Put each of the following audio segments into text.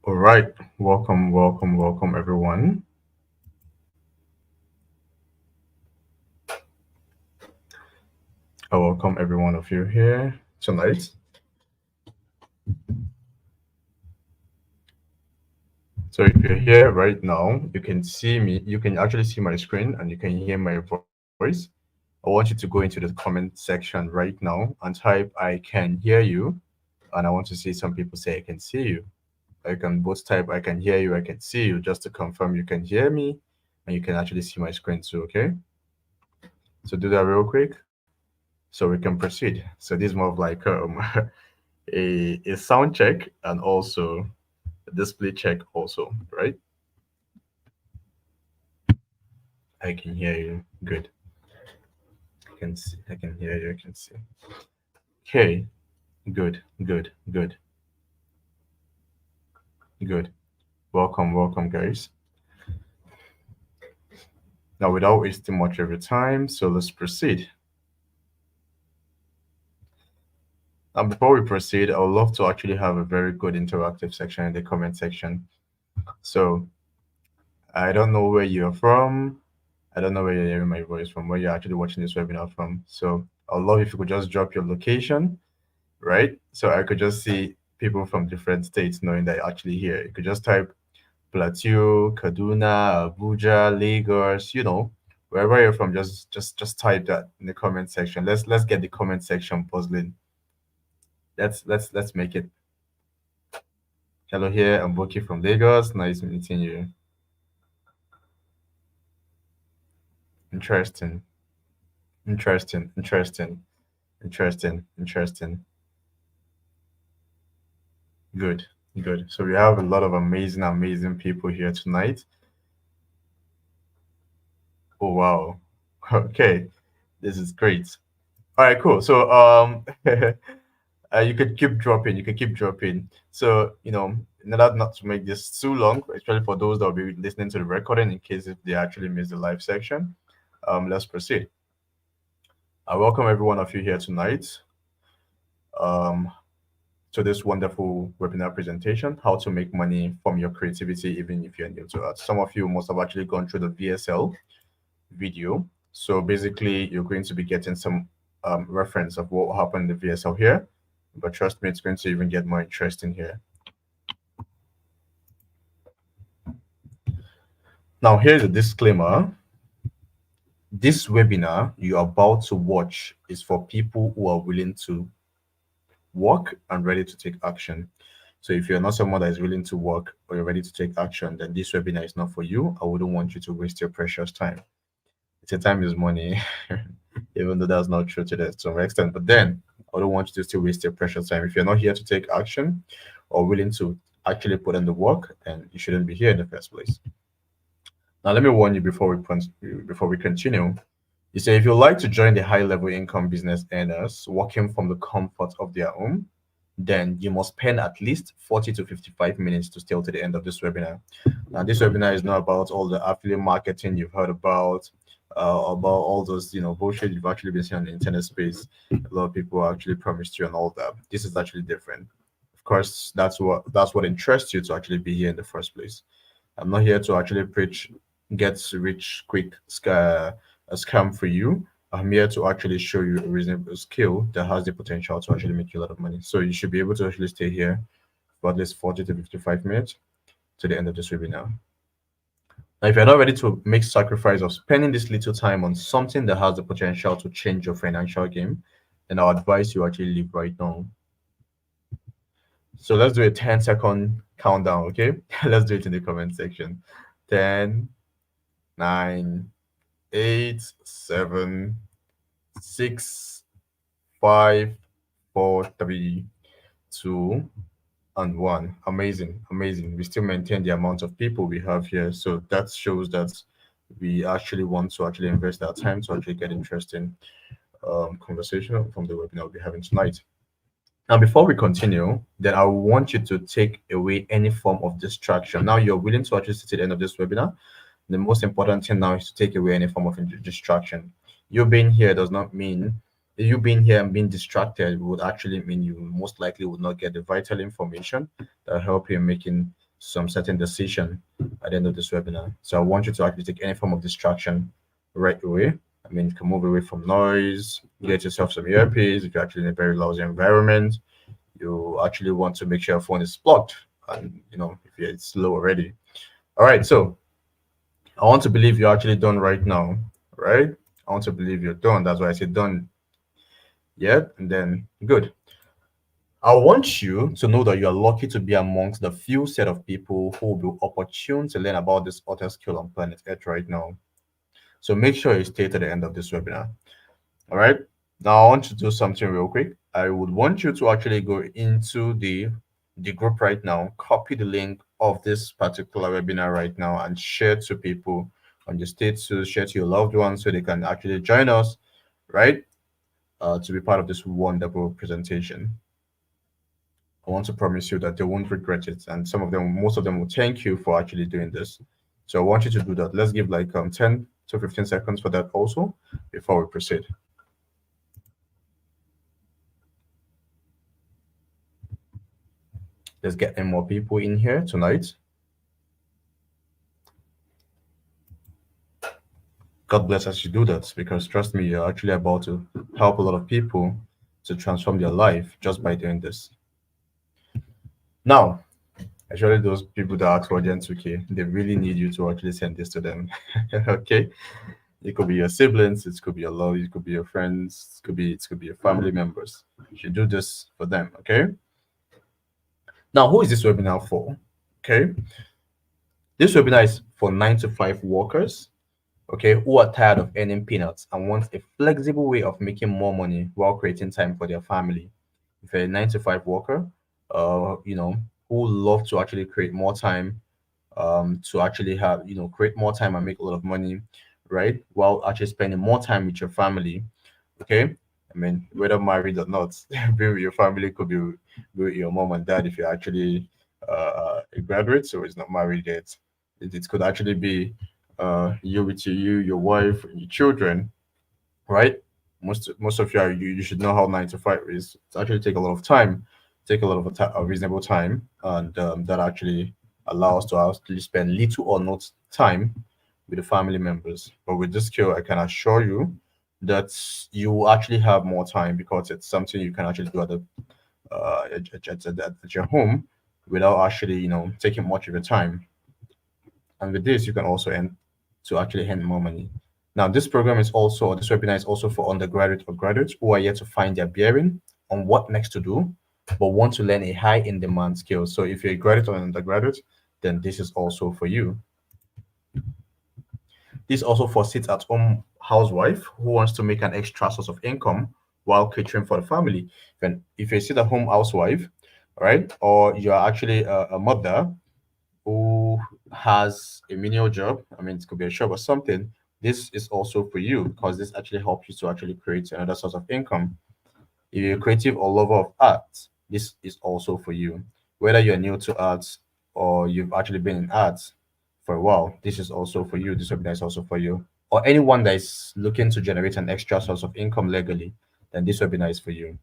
All right, welcome everyone. I welcome every one of you here tonight. So if you're here right now, you can see me, you can actually see my screen and you can hear my voice. I want you to go into the comment section right now and type I can hear you. And I want to see some people say I can see you. I can both type I can hear you, I can see you, just to confirm you can hear me and you can actually see my screen too, okay? So do that real quick so we can proceed. So this is more of like a sound check and also a display check also, right? I can hear you. Good. I can see. I can hear you. I can see. Okay. Good. Good. Good. Good. Welcome, guys. Now, without wasting much of your time, so let's proceed. Now, before we proceed, I would love to actually have a very good interactive section in the comment section. So I don't know where you're from. I don't know where you're hearing my voice from, where you're actually watching this webinar from. So I'd love if you could just drop your location, right? So I could just see people from different states knowing that you're actually here. You could just type Plateau, Kaduna, Abuja, Lagos, wherever you're from, just type that in the comment section. Let's get the comment section puzzling. Let's make it. Hello here, I'm Boki from Lagos. Nice meeting you. Interesting. Interesting. Interesting. Interesting. Interesting. Good. Good. So we have a lot of amazing people here tonight. Oh wow. Okay. This is great. All right, cool. So you could keep dropping. You could keep dropping. So in order not to make this too long, especially for those that will be listening to the recording, in case if they actually miss the live section, let's proceed. I welcome every one of you here tonight um, to this wonderful webinar presentation: how to make money from your creativity, even if you're new to art. Some of you must have actually gone through the VSL video. So basically, you're going to be getting some reference of what happened in the VSL here. But trust me, it's going to even get more interesting here. Now, here's a disclaimer. This webinar you're about to watch is for people who are willing to work and ready to take action. So if you're not someone that is willing to work or you're ready to take action, then this webinar is not for you. I wouldn't want you to waste your precious time. It's a time is money, even though that's not true to some extent. But then I don't want you to still waste your precious time. If you're not here to take action or willing to actually put in the work, then you shouldn't be here in the first place. Now, let me warn you before we continue. You say if you'd like to join the high-level income business earners working from the comfort of their home, then you must spend at least 40 to 55 minutes to stay till the end of this webinar. Now, this webinar is not about all the affiliate marketing you've heard about all those bullshit you've actually been seeing on the internet space. A lot of people actually promised you and all that. This is actually different. Of course, that's what interests you to actually be here in the first place. I'm not here to actually preach get rich quick a scam for you. I'm here to actually show you a reasonable skill that has the potential to actually make you a lot of money. So you should be able to actually stay here for at least 40 to 55 minutes to the end of this webinar. Now, if you're not ready to make sacrifice of spending this little time on something that has the potential to change your financial game, then I'll advise you actually leave right now. So let's do a 10-second countdown, okay? Let's do it in the comment section. 10, 9, 8, 7, 6, 5, 4, 3, 2, and 1. Amazing. We still maintain the amount of people we have here. So that shows that we actually want to actually invest our time to actually get interesting conversation from the webinar we'll be having tonight. Now, before we continue, then I want you to take away any form of distraction. Now you're willing to actually sit at the end of this webinar. The most important thing now is to take away any form of distraction. You being here does not mean you being here and being distracted would actually mean you most likely would not get the vital information that help you in making some certain decision at the end of this webinar. So I want you to actually take any form of distraction right away. I mean, you can move away from noise, get yourself some earpiece if you're actually in a very lousy environment. You actually want to make sure your phone is plugged and if it's low already. All right, so I want to believe you're actually done right now, right? I want to believe you're done. That's why I said done yet, and then good. I want you to know that you are lucky to be amongst the few set of people who will be opportune to learn about this utter skill on planet Earth right now. So make sure you stay to the end of this webinar. All right. Now I want you to do something real quick. I would want you to actually go into the group right now, copy the link of this particular webinar right now, and share to people on your status, share to your loved ones so they can actually join us, right? To be part of this wonderful presentation. I want to promise you that they won't regret it, and most of them will thank you for actually doing this. So I want you to do that. Let's give like 10 to 15 seconds for that also before we proceed. Let's get in more people in here tonight. God bless as you do that, because trust me, you're actually about to help a lot of people to transform their life just by doing this. Now, actually, those people that ask for Gen 2K, they really need you to actually send this to them. Okay? It could be your siblings, it could be your love, it could be your friends, it could be your family members. You should do this for them, okay? Now, who is this webinar for? Okay, this webinar is for 9 to 5 workers, okay, who are tired of earning peanuts and want a flexible way of making more money while creating time for their family. If you're a 9 to 5 worker, who love to actually create more time, to actually have, create more time and make a lot of money, right? While actually spending more time with your family, okay? I mean, whether married or not, being with your family could be with your mom and dad if you're actually a graduate, so it's not married yet. It could actually be you with your wife, and your children, right? Most of you, you should know how 9 to 5 is. It actually take a lot of time, take a lot of a reasonable time, and that actually allows to actually spend little or not time with the family members. But with this skill, I can assure you that you will actually have more time because it's something you can actually do at your home without actually taking much of your time. And with this, you can also earn more money. Now, this webinar is also for undergraduate or graduates who are yet to find their bearing on what next to do, but want to learn a high in demand skill. So if you're a graduate or an undergraduate, then this is also for you. This also for sit-at-home housewife who wants to make an extra source of income while catering for the family. If you're a sit-at-home housewife, right, or you're actually a mother who has a menial job, I mean, it could be a shop or something, this is also for you because this actually helps you to actually create another source of income. If you're a creative or lover of art, this is also for you. Whether you're new to arts or you've actually been in arts for a while, this is also for you. This webinar is also for you. Or anyone that is looking to generate an extra source of income legally, then this webinar is for you.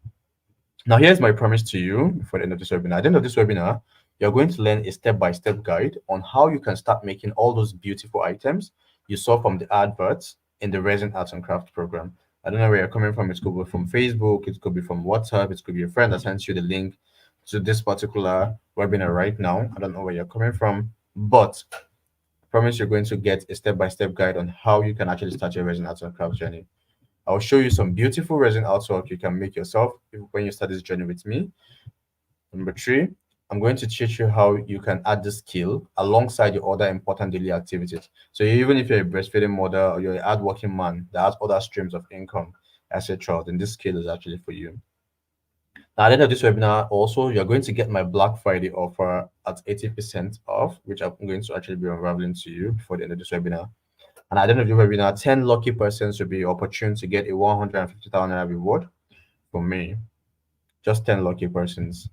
Now, here's my promise to you before the end of this webinar. At the end of this webinar, you're going to learn a step-by-step guide on how you can start making all those beautiful items you saw from the adverts in the Resin Arts and Craft program. I don't know where you're coming from. It could be from Facebook, it could be from WhatsApp, it could be a friend that sends you the link to this particular webinar right now. I don't know where you're coming from, but I promise you're going to get a step-by-step guide on how you can actually start your Resin Arts and Craft journey. I'll show you some beautiful resin artwork you can make yourself when you start this journey with me. Number 3, I'm going to teach you how you can add this skill alongside your other important daily activities. So even if you're a breastfeeding mother or you're a hardworking man that has other streams of income, etc., then this skill is actually for you. Now, at the end of this webinar, also, you're going to get my Black Friday offer at 80% off, which I'm going to actually be unraveling to you before the end of this webinar. And at the end of the webinar, 10 lucky persons will be opportune to get a 150,000 reward from me. Just 10 lucky persons.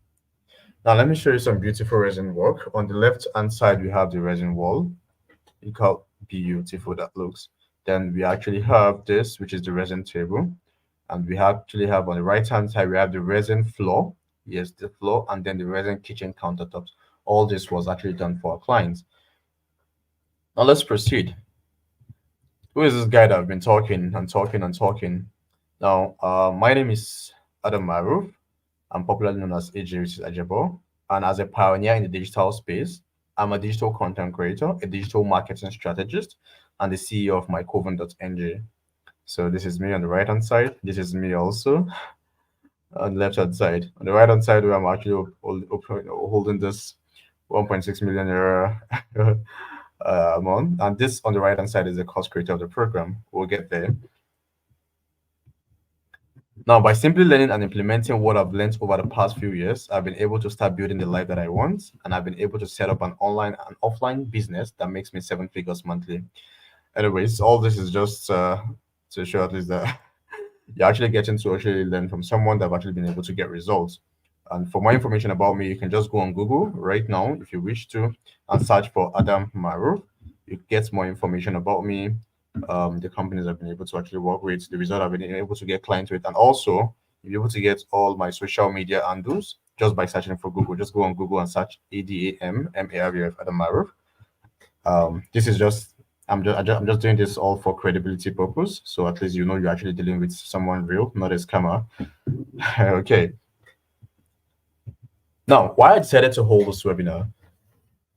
Now, let me show you some beautiful resin work. On the left-hand side, we have the resin wall. Look how beautiful that looks. Then we actually have this, which is the resin table. And we actually have on the right-hand side, we have the resin floor. Yes, the floor, and then the resin kitchen countertops. All this was actually done for our clients. Now let's proceed. Who is this guy that I've been talking and talking and talking? Now, my name is Adam Maruf. I'm popularly known as AJ, which is Ajabo. And as a pioneer in the digital space, I'm a digital content creator, a digital marketing strategist, and the CEO of mycoven.ng. So this is me on the right hand side. This is me also on the left hand side. On the right hand side, where I'm actually holding this 1.6 million euro amount. And this on the right hand side is the cost creator of the program. We'll get there. Now, by simply learning and implementing what I've learned over the past few years, I've been able to start building the life that I want, and I've been able to set up an online and offline business that makes me 7 figures monthly. Anyways, all this is just to show at least that you're actually getting to actually learn from someone that have actually been able to get results. And for more information about me, you can just go on Google right now if you wish to and search for Adam Maruf. You get more information about me, the companies I've been able to actually work with, the result I've been able to get clients with, and also you'll be able to get all my social media handles just by searching for Google. Just go on Google and search ADAMMARUF Adam Maruf. This is just I'm just doing this all for credibility purpose. So at least you know you're actually dealing with someone real, not a scammer. Okay. Now, why I decided to hold this webinar.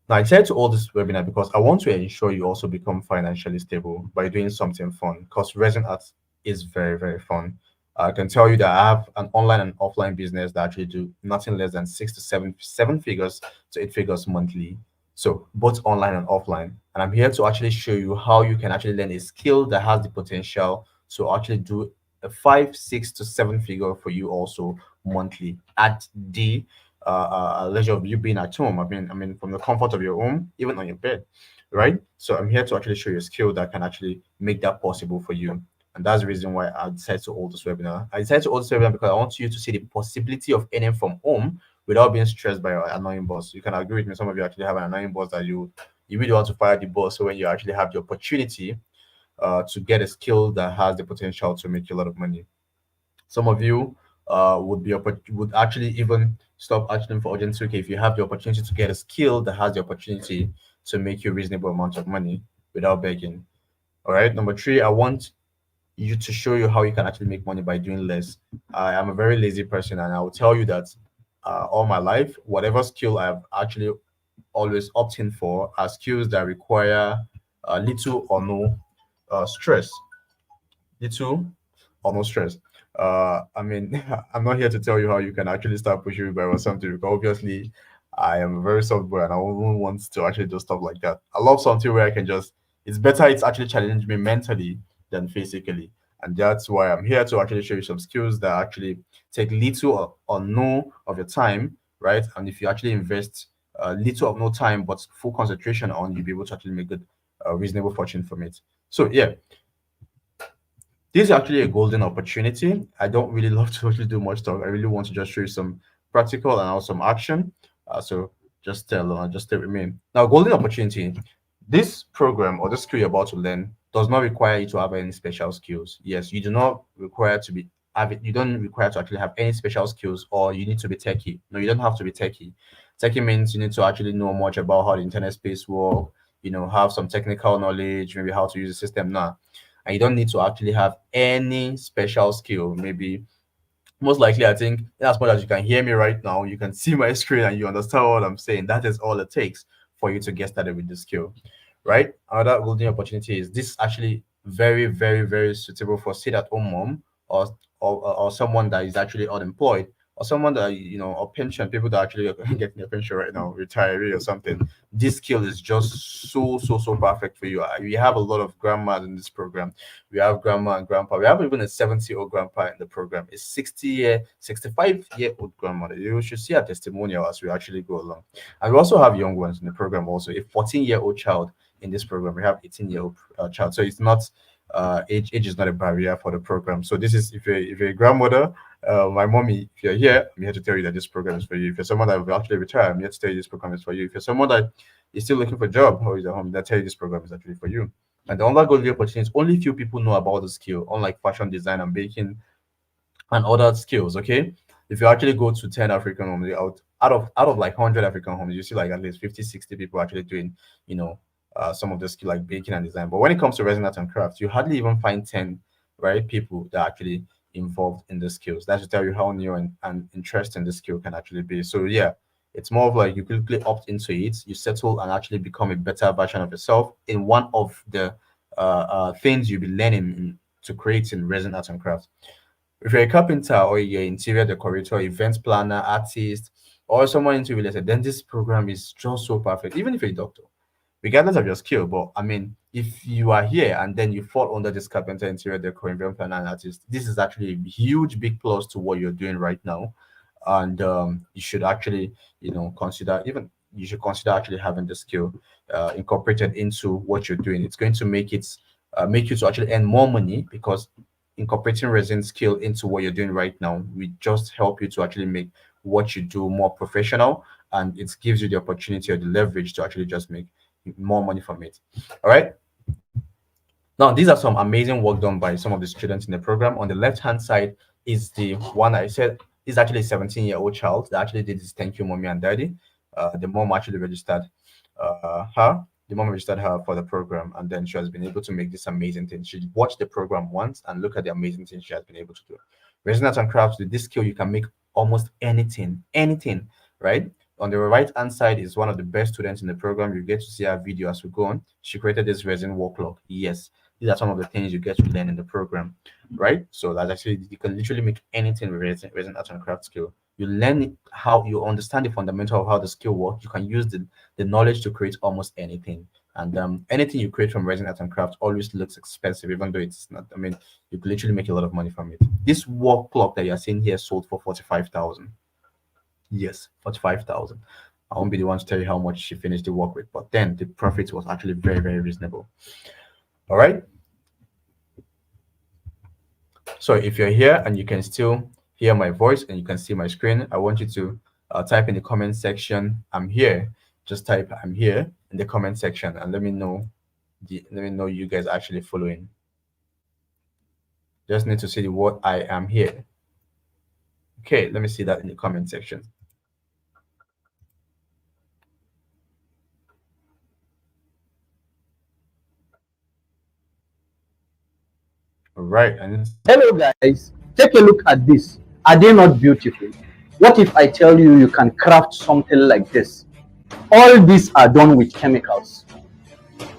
Now, I decided to hold this webinar because I want to ensure you also become financially stable by doing something fun. Because resin art is very, very fun. I can tell you that I have an online and offline business that actually do nothing less than 6 to 7 figures to 8 figures monthly. So both online and offline. And I'm here to actually show you how you can actually learn a skill that has the potential to actually do a 5, 6 to 7 figure for you also monthly at the leisure of you being at home. I mean, from the comfort of your home, even on your bed, right? So I'm here to actually show you a skill that can actually make that possible for you. And that's the reason why I decided to hold this webinar. I decided to hold this webinar because I want you to see the possibility of earning from home without being stressed by your annoying boss. You can agree with me. Some of you actually have an annoying boss that you really want to fire the boss. So when you actually have the opportunity to get a skill that has the potential to make you a lot of money. Some of you would actually even stop asking for urgent 2K if you have the opportunity to get a skill that has the opportunity to make you a reasonable amount of money without begging. All right. Number three, I want you to show you how you can actually make money by doing less. I am a very lazy person, and I will tell you that all my life, whatever skill I've actually always opting for are skills that require little or no stress. Little almost stress. I mean, I'm not here to tell you how you can actually start pushing by or something because obviously I am a very soft boy and I wouldn't want to actually do stuff like that. I love something where I can just, it's better it's actually challenge me mentally than physically. And that's why I'm here to actually show you some skills that actually take little or no of your time, right? And if you actually invest little or no time but full concentration on, you'll be able to actually make good, reasonable fortune from it. So yeah, this is actually a golden opportunity. I don't really love to actually do much talk. I really want to just show you some practical and also some action. So just stay with me. Now, golden opportunity. This program or this skill you're about to learn does not require you to have any special skills. Yes, you do not require to be have it, you don't require to actually have any special skills or you need to be techie. No, you don't have to be techie. Techie means you need to actually know much about how the internet space work, have some technical knowledge, maybe how to use the system now, and you don't need to actually have any special skill. Maybe most likely, I think, as much as you can hear me right now, you can see my screen and you understand what I'm saying. That is all it takes for you to get started with the skill, right? Another golden opportunity is this actually very, very, very suitable for sit-at-home mom or someone that is actually unemployed or someone that or pension people that actually are getting their pension right now, retiree or something. This skill is just so perfect for you. We have a lot of grandmas in this program. We have grandma and grandpa. We have even a 70-year-old grandpa in the program. A 65-year-old grandmother. You should see our testimonial as we actually go along. And we also have young ones in the program also. A 14-year-old child in this program. We have 18-year-old child. So it's not age is not a barrier for the program. So this is if you're a grandmother, my mommy, if you're here, I'm here to tell you that this program is for you. If you're someone that will actually retire, I'm here to tell you this program is for you. If you're someone that is still looking for a job or is at home, I tell you this program is actually for you. And the online golden opportunity is only few people know about the skill, unlike fashion design and baking and other skills. Okay, if you actually go to 10 African homes out of like 100 African homes, you see like at least 50, 60 people actually doing, you know, some of the skill like baking and design. But when it comes to resin art and crafts, you hardly even find 10 right people that are actually involved in the skills. That should tell you how new and interesting the skill can actually be. So yeah, it's more of like you quickly opt into it, you settle and actually become a better version of yourself in one of the things you'll be learning to create in resin art and crafts. If you're a carpenter or you're interior decorator, event planner, artist, or someone into real estate, then this program is just so perfect. Even if you're a doctor, regardless of your skill. But I mean, if you are here and then you fall under this carpenter, interior decor, event planner, and artist, this is actually a huge, big plus to what you're doing right now. And you should actually, consider even you should consider actually having the skill incorporated into what you're doing. It's going to make you to actually earn more money because incorporating resin skill into what you're doing right now will just help you to actually make what you do more professional, and it gives you the opportunity or the leverage to actually just make more money from it. All right. Now, these are some amazing work done by some of the students in the program. On the left-hand side is the one I said is actually a 17-year-old child that actually did this thank you, mommy and daddy. The mom actually registered her. The mom registered her for the program, and then she has been able to make this amazing thing. She watched the program once and look at the amazing things she has been able to do. Resonance and crafts, with this skill, you can make almost anything, right? On the right hand side is one of the best students in the program. You get to see her video as we go on. She created this resin wall clock. Yes, these are some of the things you get to learn in the program, right? So that's actually you can literally make anything with resin art and craft skill. You learn how you understand the fundamental of how the skill works. You can use the knowledge to create almost anything. And anything you create from resin art and craft always looks expensive, even though it's not. I mean, you could literally make a lot of money from it. This wall clock that you're seeing here sold for 45,000. Yes, 45,000. I won't be the one to tell you how much she finished the work with, but then the profit was actually very, very reasonable. All right. So if you're here and you can still hear my voice and you can see my screen, I want you to type in the comment section, "I'm here." Just type "I'm here" in the comment section and let me know you guys actually following. Just need to see the word "I am here." Okay, let me see that in the comment section. All right, and Hello, guys. Take a look at this. Are they not beautiful? What if I tell you you can craft something like this? All these are done with chemicals.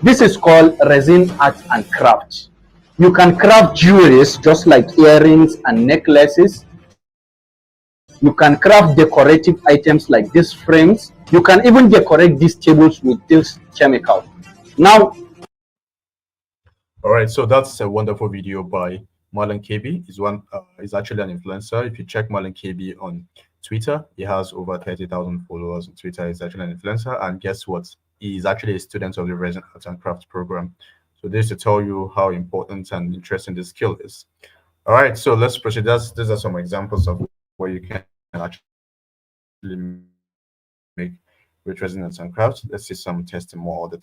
This is called resin art and craft. You can craft jewelries just like earrings and necklaces. You can craft decorative items like these frames. You can even decorate these tables with this chemical. Now, all right, so that's a wonderful video by Marlon KB. He's actually an influencer. If you check Marlon KB on Twitter, he has over 30,000 followers on Twitter. He's actually an influencer, and guess what? He's actually a student of the Resin Arts and Crafts program. So this to tell you how important and interesting this skill is. All right, so let's proceed. These are some examples of what you can actually make with Resin Arts and Crafts. Let's see some testimonials.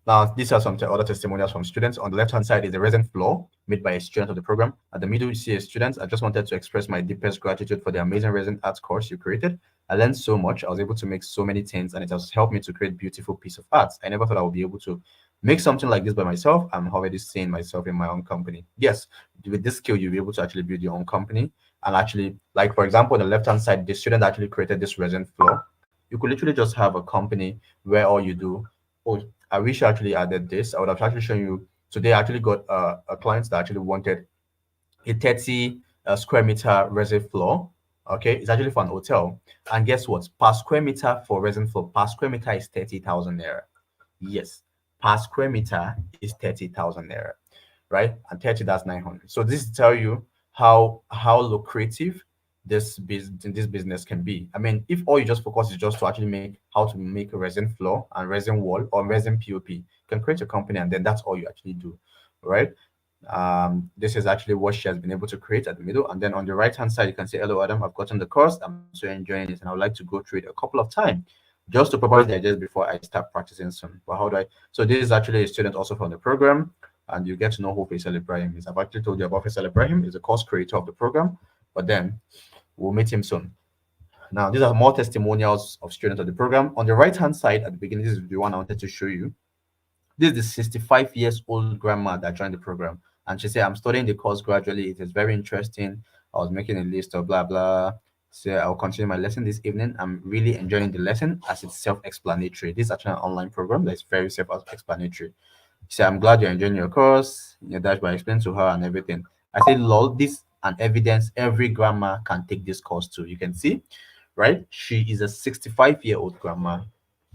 Now, these are some other testimonials from students. On the left-hand side is the resin floor made by a student of the program. At the middle, you see a student. I just wanted to express my deepest gratitude for the amazing resin arts course you created. I learned so much. I was able to make so many things, and it has helped me to create beautiful piece of art. I never thought I would be able to make something like this by myself. I'm already seeing myself in my own company. Yes, with this skill, you'll be able to actually build your own company. And actually, like for example, on the left-hand side, the student actually created this resin floor. You could literally just have a company where all you do. Oh, I wish I actually added this. I would have actually shown you. So they actually got a client that actually wanted a 30 square meter resin floor. Okay, it's actually for an hotel. And guess what? Per square meter for resin floor, per square meter is 30,000 naira. Yes, per square meter is 30,000 naira, right? And 30, that's 900. So this tell you how lucrative this business can be. I mean, if all you just focus is just to actually make how to make a resin floor and resin wall or resin POP, you can create a company and then that's all you actually do, right? This is actually what she has been able to create at the middle. And then on the right hand side, you can say, "Hello, Adam. I've gotten the course. I'm so enjoying it, and I would like to go through it a couple of times just to prepare the ideas before I start practicing soon." But how do I? So this is actually a student also from the program. and you get to know who Faisal Ibrahim is. I've actually told you about Faisal Ibrahim. He's the course creator of the program, but then we'll meet him soon. Now, these are more testimonials of students of the program. On the right-hand side at the beginning, this is the one I wanted to show you. This is the 65 years old grandma that joined the program. And she said, I'm studying the course gradually. It is very interesting. I was making a list of blah, blah. So I'll continue my lesson this evening. I'm really enjoying the lesson as it's self-explanatory. This is actually an online program that is very self-explanatory. She said, I'm glad you're enjoying your course. Your dashboard explained to her and everything. I said, lol, this and evidence every grandma can take this course too. You can see, right? She is a 65-year-old grandma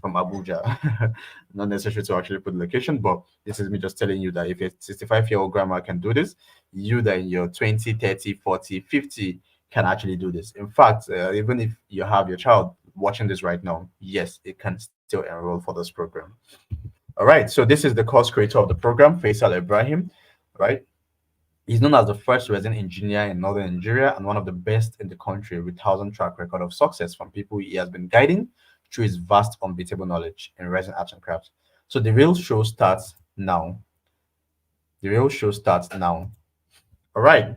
from Abuja. Not necessary to actually put the location, but this is me just telling you that if a 65-year-old grandma can do this, you that in your 20, 30, 40, 50 can actually do this. In fact, even if you have your child watching this right now, yes, it can still enroll for this program. All right, so this is the course creator of the program, Faisal Ibrahim, right? He's known as the first resin engineer in northern Nigeria and one of the best in the country with thousand track record of success from people he has been guiding through his vast, unbeatable knowledge in resin arts and crafts. So the real show starts now. The real show starts now. All right.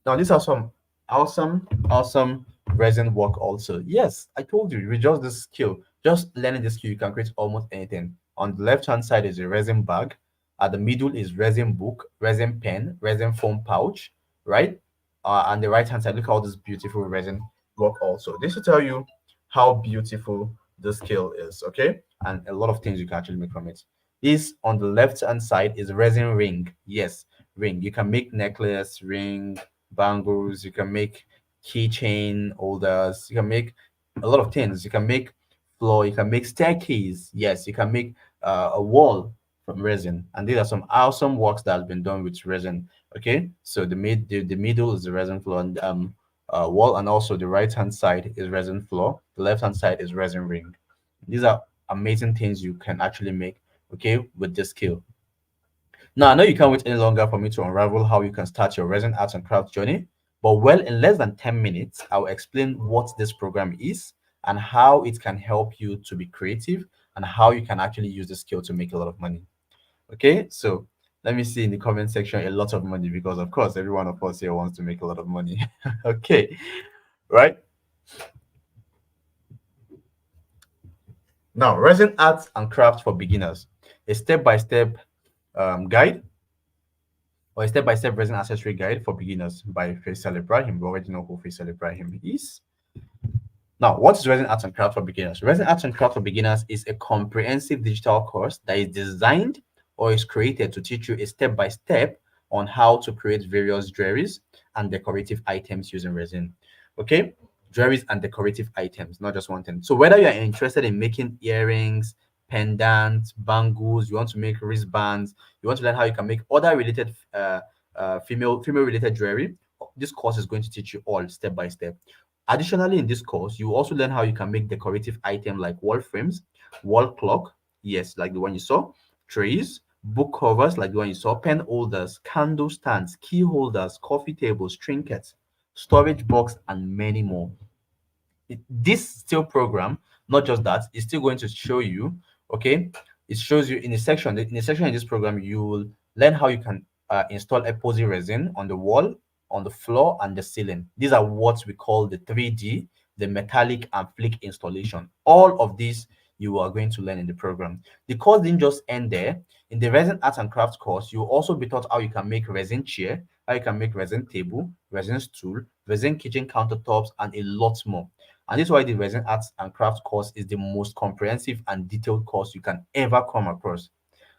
Now, these are some awesome resin work also. Yes, I told you, with just this skill, just learning this skill, you can create almost anything. On the left-hand side is a resin bag. At the middle is resin book, resin pen, resin foam pouch, right? And the right-hand side, look at all this beautiful resin work also. This will tell you how beautiful the skill is, okay? And a lot of things you can actually make from it. This on the left-hand side is resin ring. Yes, ring. You can make necklace, ring, bangles, you can make keychain holders, you can make a lot of things. You can make floor, you can make staircase. Yes, you can make a wall from resin. And these are some awesome works that has been done with resin. Okay, so the middle is the resin floor and wall, and also the right hand side is resin floor, the left hand side is resin ring. These are amazing things you can actually make, okay, with this skill. Now, I know you can't wait any longer for me to unravel how you can start your resin arts and crafts journey, but well, in less than 10 minutes, I'll explain what this program is and how it can help you to be creative and how you can actually use the skill to make a lot of money. Okay, so let me see in the comment section a lot of money because, of course, every one of us here wants to make a lot of money. Okay, right? Now, resin arts and crafts for beginners, a step-by-step guide or a step-by-step resin accessory guide for beginners by Faisal Ibrahim. We already know who Faisal Ibrahim is. Now, what is Resin Arts and Crafts for Beginners? Resin Arts and Crafts for Beginners is a comprehensive digital course that is designed or is created to teach you a step-by-step on how to create various jewelries and decorative items using resin. Okay? Jewelries and decorative items, not just one thing. So whether you're interested in making earrings, pendants, bangles, you want to make wristbands, you want to learn how you can make other related female related jewelry, this course is going to teach you all step by step. Additionally, in this course, you also learn how you can make decorative items like wall frames, wall clock, yes, like the one you saw, trays, book covers like the one you saw, pen holders, candle stands, key holders, coffee tables, trinkets, storage box, and many more. This still program, not just that, it's still going to show you, okay, it shows you in a section in this program you will learn how you can install epoxy resin on the wall, on the floor, and the ceiling. These are what we call the 3D, the metallic and flick installation. All of these you are going to learn in the program. The course didn't just end there. In the resin arts and crafts course, you will also be taught how you can make resin chair, how you can make resin table, resin stool, resin kitchen countertops, and a lot more. And this is why the Resin Arts and Crafts course is the most comprehensive and detailed course you can ever come across.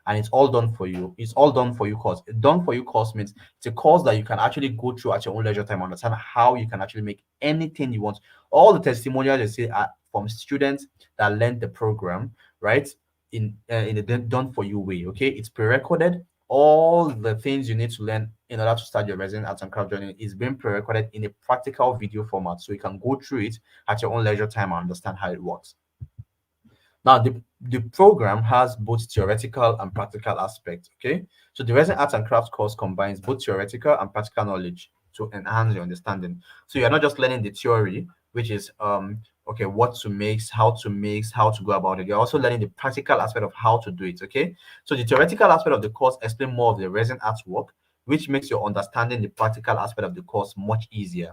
And it's all done for you. It's all done for you course. Done for you course means it's a course that you can actually go through at your own leisure time, understand how you can actually make anything you want. All the testimonials you see are from students that learned the program, right? In a done for you way. Okay, it's pre-recorded. All the things you need to learn in order to start your resin arts and craft journey is being pre-recorded in a practical video format, so you can go through it at your own leisure time and understand how it works. Now, the program has both theoretical and practical aspects. Okay, so the resin arts and crafts course combines both theoretical and practical knowledge to enhance your understanding. So you're not just learning the theory, which is okay, what to mix, how to go about it. You're also learning the practical aspect of how to do it. Okay, so the theoretical aspect of the course explain more of the resin artwork, which makes your understanding the practical aspect of the course much easier.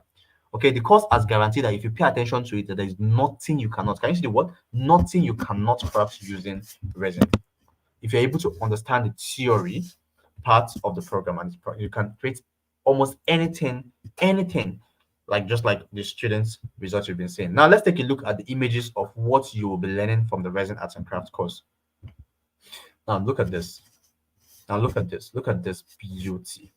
Okay, the course has guaranteed that if you pay attention to it, that there is nothing you cannot. Can you see the word? Nothing you cannot craft using resin. If you're able to understand the theory part of the program, and you can create almost anything, like just like the students' results you've been saying. Now let's take a look at the images of what you will be learning from the resin arts and crafts course. Now look at this. Now look at this. Look at this beauty,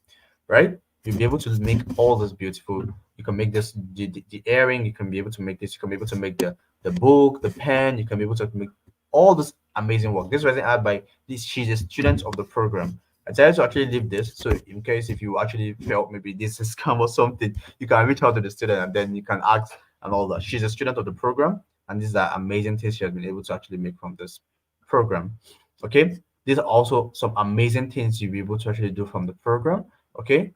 right? You'll be able to make all this beautiful. You can make this the earring. You can be able to make this. You can be able to make the book, the pen. You can be able to make all this amazing work. This resin art by this. She's a student of the program. I decided to actually leave this, so in case if you actually felt maybe this is scam or something, you can reach out to the student and then you can ask and all that. She's a student of the program, and these are amazing things she has been able to actually make from this program. Okay, these are also some amazing things you'll be able to actually do from the program. Okay,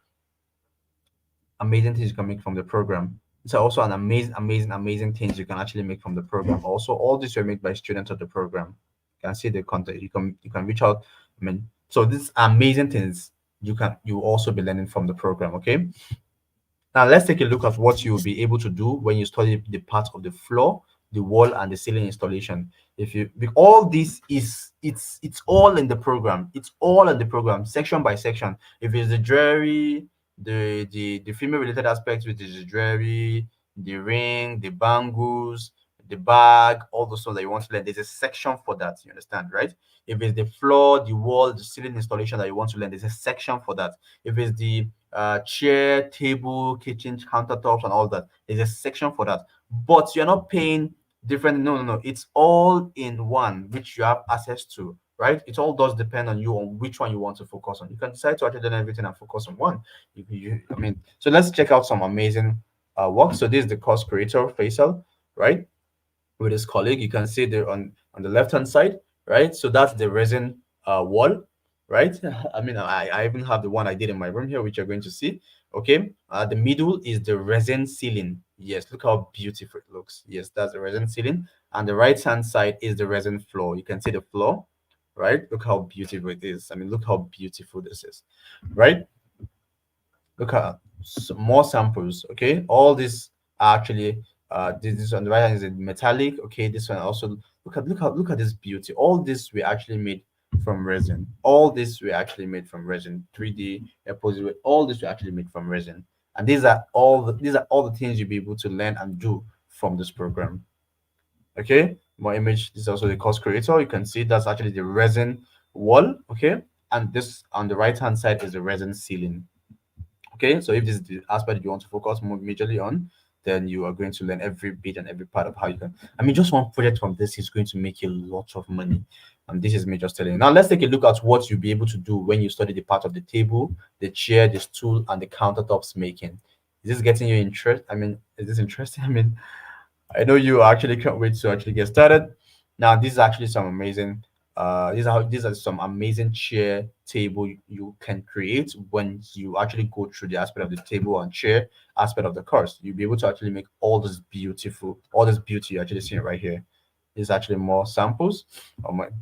amazing things you can make from the program. It's also an amazing things you can actually make from the program. Also, all these were made by students of the program. You can see the content. You can reach out. I mean, so these amazing things you also be learning from the program. Okay. Now let's take a look at what you will be able to do when you study the parts of the floor, the wall, and the ceiling installation. If you all this is it's all in the program. It's all in the program, section by section. If it's the jewelry, the female related aspects, which is the jewelry, the ring, the bangles, the bag, all those stuff that you want to learn, there's a section for that. You understand, right? If it's the floor, the wall, the ceiling installation that you want to learn, there's a section for that. If it's the chair, table, kitchen, countertops, and all that. There's a section for that. But you're not paying different. No, no, no. It's all in one, which you have access to, right? It all does depend on you on which one you want to focus on. You can decide to actually learn everything and focus on one. I mean, so let's check out some amazing work. So this is the course creator, Faisal, right? With his colleague. You can see there on the left hand side, right? So that's the resin wall, right? I mean, I even have the one I did in my room here, which you're going to see. Okay, the middle is the resin ceiling. Yes, look how beautiful it looks. Yes, that's the resin ceiling, and the right hand side is the resin floor. You can see the floor, right? Look how beautiful it is. I mean, look how beautiful this is, right? Look at some more samples. Okay, all these are actually this on the right hand is a metallic. Okay, this one also look at this beauty. All this we actually made from resin. All this we actually made from resin. 3D opposite. All this we actually made from resin. And these are all the things you'll be able to learn and do from this program. Okay, more image. This is also the course creator. You can see that's actually the resin wall. Okay, and this on the right hand side is the resin ceiling. Okay, so if this is the aspect you want to focus more majorly on, then you are going to learn every bit and every part of how you can. I mean, just one project from this is going to make you lots of money. And this is me just telling you. Now, let's take a look at what you'll be able to do when you study the part of the table, the chair, the stool, and the countertops making. Is this getting you interest? I mean, is this interesting? I mean, I know you actually can't wait to actually get started. Now, this is actually some amazing. These are some amazing chair table you can create when you actually go through the aspect of the table and chair aspect of the course. You'll be able to actually make all this beauty you're actually seeing right here. This is actually more samples.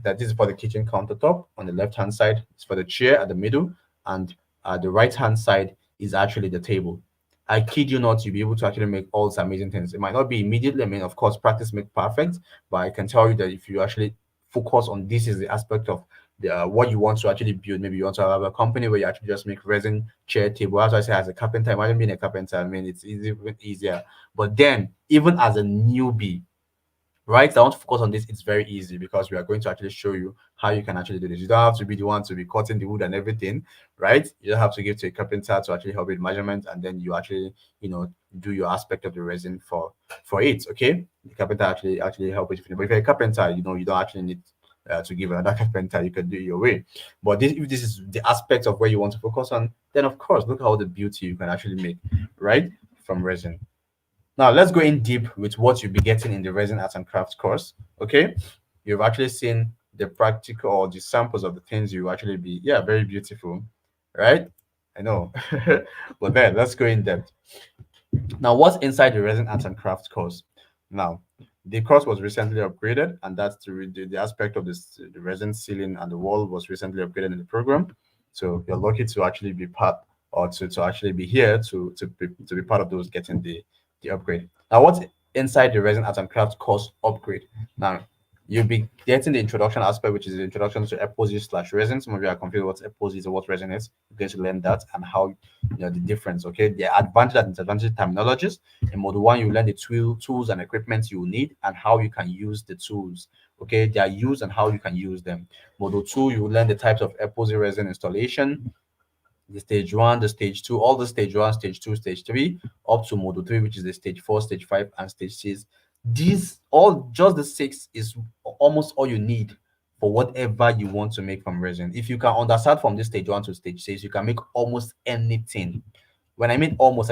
That this is for the kitchen countertop on the left hand side. It's for the chair at the middle, and the right hand side is actually the table. I kid you not, you'll be able to actually make all these amazing things. It might not be immediately. I mean, of course, practice makes perfect, but I can tell you that if you actually focus on this is the aspect of what you want to actually build. Maybe you want to have a company where you actually just make resin chair table. As I say, as a carpenter, imagine being a carpenter. I mean, it's easier. But then, even as a newbie, right? I want to focus on this. It's very easy because we are going to actually show you how you can actually do this. You don't have to be the one to be cutting the wood and everything, right? You don't have to give to a carpenter to actually help with measurement, and then you actually, do your aspect of the resin for it. Okay, the carpenter actually help with it. But if you're a carpenter, you don't actually need to give another carpenter. You can do it your way. But if this is the aspect of where you want to focus on, then of course, look at all the beauty you can actually make, right, from resin. Now let's go in deep with what you'll be getting in the resin arts and crafts course. Okay, you've actually seen the practical or the samples of the things you actually be, yeah, very beautiful, right? I know. But then let's go in depth. Now, what's inside the resin arts and crafts course? Now, the course was recently upgraded, and that's the aspect of this the resin ceiling and the wall was recently upgraded in the program. So you're lucky to actually be part or to actually be here to be part of those getting the upgrade. Now, what's inside the resin arts and crafts course upgrade? Now, you'll be getting the introduction aspect, which is the introduction to epoxy slash resin. Some of you are confused what epoxy is or what resin is. You're going to learn that and how the difference. Okay, the advantage and disadvantage terminologies. In module one, you learn the tools and equipment you need and how you can use the tools. Okay, they are used and how you can use them. Module two, you learn the types of epoxy resin installation, the stage one, the stage two, all the stage one, stage two, stage three, up to module three, which is the stage four, stage five, and stage six. These all just the six is almost all you need for whatever you want to make from resin. If you can understand from this stage one to stage six, you can make almost anything. When I mean almost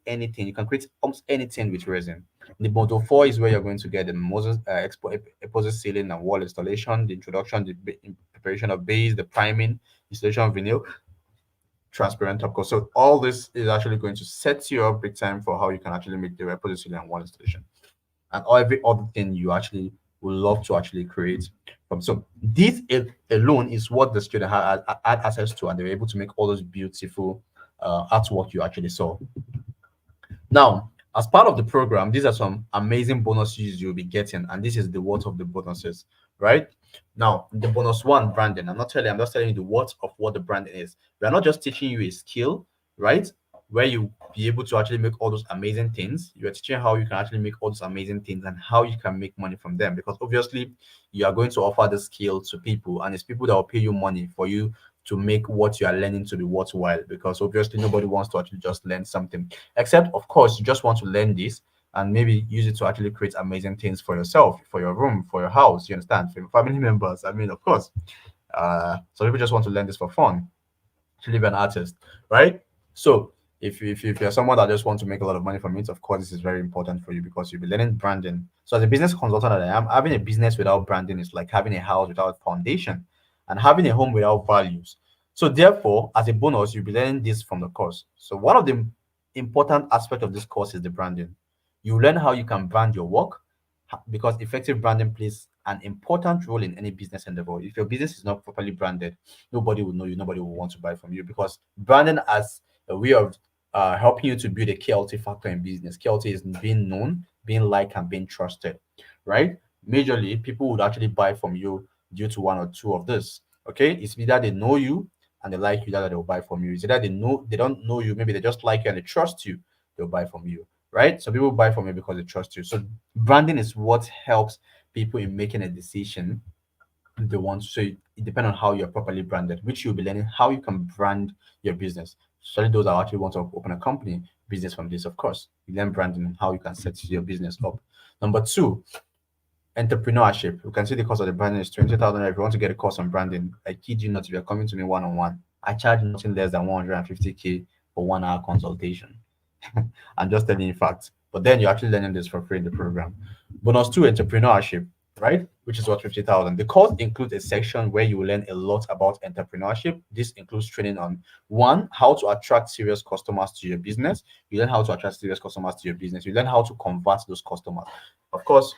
anything. You can create almost anything with resin. The module four is where you're going to get the Moses exposed ceiling and wall installation, the introduction, the preparation of base, the priming, installation of vinyl, transparent top coat. So all this is actually going to set you up big time for how you can actually make the repository and one installation and every other thing you actually would love to actually create from. So this alone is what the student had access to, and they were able to make all those beautiful artwork you actually saw. Now, as part of the program, these are some amazing bonuses you'll be getting, and this is the worth of the bonuses, right? Now, the bonus one, branding. I'm just telling you the worth of what the branding is. We are not just teaching you a skill, right? Where you be able to actually make all those amazing things. You are teaching how you can actually make all those amazing things and how you can make money from them. Because obviously, you are going to offer the skill to people, and it's people that will pay you money for you to make what you are learning to be worthwhile. Because obviously, nobody wants to actually just learn something. Except, of course, you just want to learn this and maybe use it to actually create amazing things for yourself, for your room, for your house. You understand? For your family members. I mean, of course, some people just want to learn this for fun, to live an artist, right? So if you're someone that just wants to make a lot of money from it, of course, this is very important for you because you'll be learning branding. So as a business consultant that I am, having a business without branding is like having a house without foundation and having a home without values. So therefore, as a bonus, you'll be learning this from the course. So one of the important aspect of this course is the branding. You learn how you can brand your work because effective branding plays an important role in any business endeavor. If your business is not properly branded, nobody will know you, nobody will want to buy from you because branding as a way of helping you to build a KLT factor in business. KLT is being known, being liked, and being trusted, right? Majorly, people would actually buy from you due to one or two of this. Okay, it's either they know you and they like you, that they'll buy from you. It's either they don't know you, maybe they just like you and they trust you, they'll buy from you, right? So people buy from you because they trust you. So branding is what helps people in making a decision they want. So it depends on how you're properly branded, which you'll be learning how you can brand your business. Especially those that actually want to open a company business from this, of course. You learn branding and how you can set your business up. Number two, entrepreneurship. You can see the cost of the branding is 20,000. If you want to get a course on branding, I kid you not, if you're coming to me one on one, I charge nothing less than 150K for 1 hour consultation. I'm just telling you facts. But then you're actually learning this for free in the program. Bonus two, entrepreneurship, right? Which is what 50,000. The course includes a section where you will learn a lot about entrepreneurship. This includes training on one, how to attract serious customers to your business. You learn how to attract serious customers to your business. You learn how to convert those customers. Of course,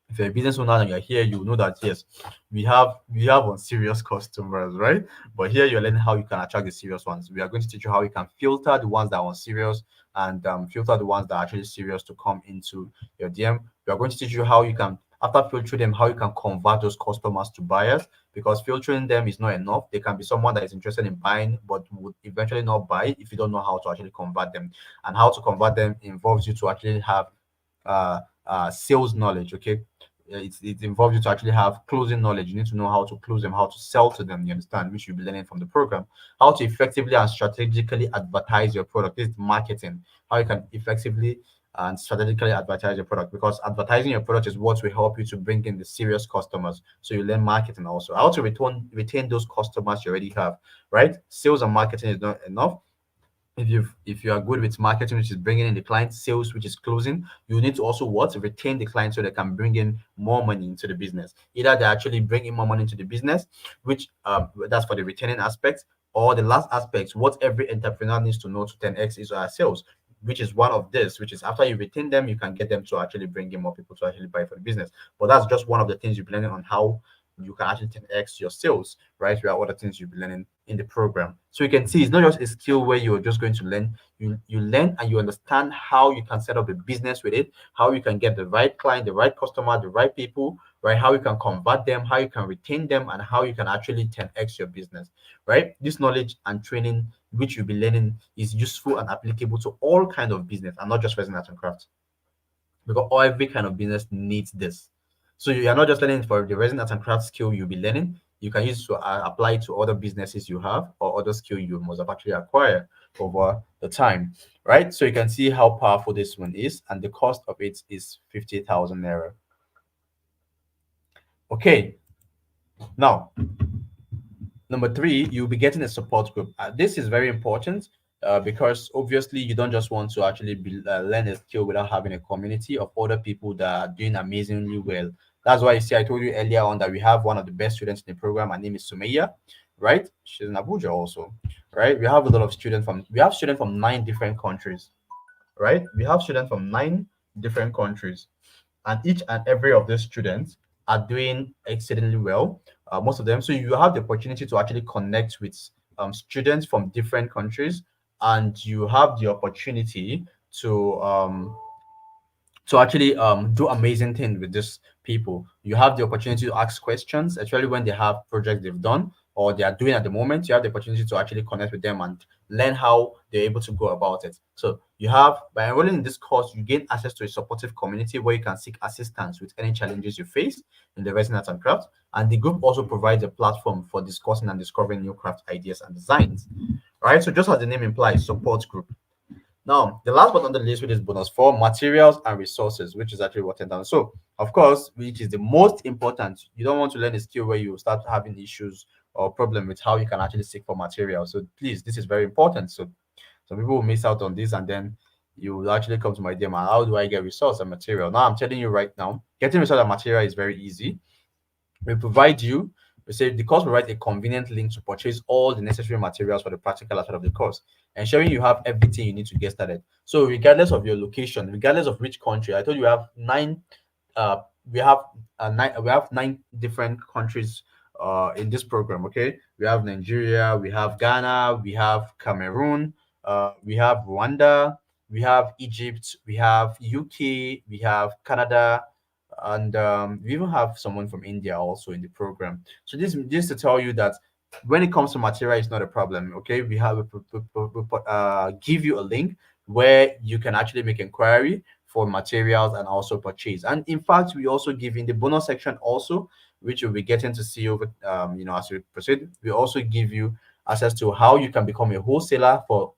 if you're a business owner and you're here, you know that yes, we have unserious customers, right? But here you're learning how you can attract the serious ones. We are going to teach you how you can filter the ones that are unserious and filter the ones that are actually serious to come into your DM. We are going to teach you how you can, after filtering them, how you can convert those customers to buyers because filtering them is not enough. They can be someone that is interested in buying but would eventually not buy if you don't know how to actually convert them. And how to convert them involves you to actually have sales knowledge. Okay, it involves you to actually have closing knowledge. You need to know how to close them, how to sell to them. You understand, which you'll be learning from the program. How to effectively and strategically advertise your product. This is marketing. How you can effectively and strategically advertise your product because advertising your product is what will help you to bring in the serious customers. So you learn marketing also. How to retain those customers you already have, right? Sales and marketing is not enough. If you are good with marketing, which is bringing in the client, sales, which is closing, you need to also what retain the client so they can bring in more money into the business. Either they actually bring in more money into the business, which that's for the retaining aspect, or the last aspect, what every entrepreneur needs to know to 10x is our sales. which is one of this, which is after you retain them, you can get them to actually bring in more people to actually buy for the business. But that's just one of the things you'll be learning on how you can actually 10x your sales, right? There are other things you'll be learning in the program. So you can see it's not just a skill where you're just going to learn. You learn and you understand how you can set up a business with it, how you can get the right client, the right customer, the right people, right? How you can convert them, how you can retain them, and how you can actually 10x your business, right? This knowledge and training which you'll be learning is useful and applicable to all kind of business and not just resin art and craft, because every kind of business needs this. So you are not just learning for the resin art and craft skill you'll be learning. You can use to apply to other businesses you have or other skill you must have actually acquired over the time, right? So you can see how powerful this one is, and the cost of it is 50,000 naira. Okay, now number three, you'll be getting a support group. This is very important because obviously you don't just want to actually learn a skill without having a community of other people that are doing amazingly well. That's why you see, I told you earlier on that we have one of the best students in the program. Her name is Sumaya, right? She's in Abuja also, right? We have students from 9 different countries, right? We have students from 9 different countries, and each and every of these students are doing exceedingly well, most of them. So you have the opportunity to actually connect with students from different countries, and you have the opportunity to actually do amazing things with these people. You have the opportunity to ask questions, especially when they have projects they've done or they are doing at the moment. You have the opportunity to actually connect with them and learn how they're able to go about it. So you have, by enrolling in this course, you gain access to a supportive community where you can seek assistance with any challenges you face in the resin art and craft. And the group also provides a platform for discussing and discovering new craft ideas and designs. All right, so just as the name implies, support group. Now, the last but not the least, which is bonus four, materials and resources, which is actually what 10,000. So, of course, which is the most important. You don't want to learn a skill where you start having issues or problem with how you can actually seek for materials. So, please, this is very important. So, some people will miss out on this, and then you will actually come to my DM. How do I get resource and material? Now, I'm telling you right now, getting resource and material is very easy. We provide you, we say the course provides a convenient link to purchase all the necessary materials for the practical aspect of the course, ensuring you have everything you need to get started. So, regardless of your location, regardless of which country, I told you we have nine. Uh, we have nine. We have 9 different countries in this program. Okay, we have Nigeria, we have Ghana, we have Cameroon, we have Rwanda, we have Egypt, we have UK, we have Canada, and we even have someone from India also in the program. So this to tell you that when it comes to material, it's not a problem. Okay, we give you a link where you can actually make inquiry for materials and also purchase. And in fact, we also give in the bonus section also, which you'll be getting to see over as we proceed. We also give you access to how you can become a wholesaler for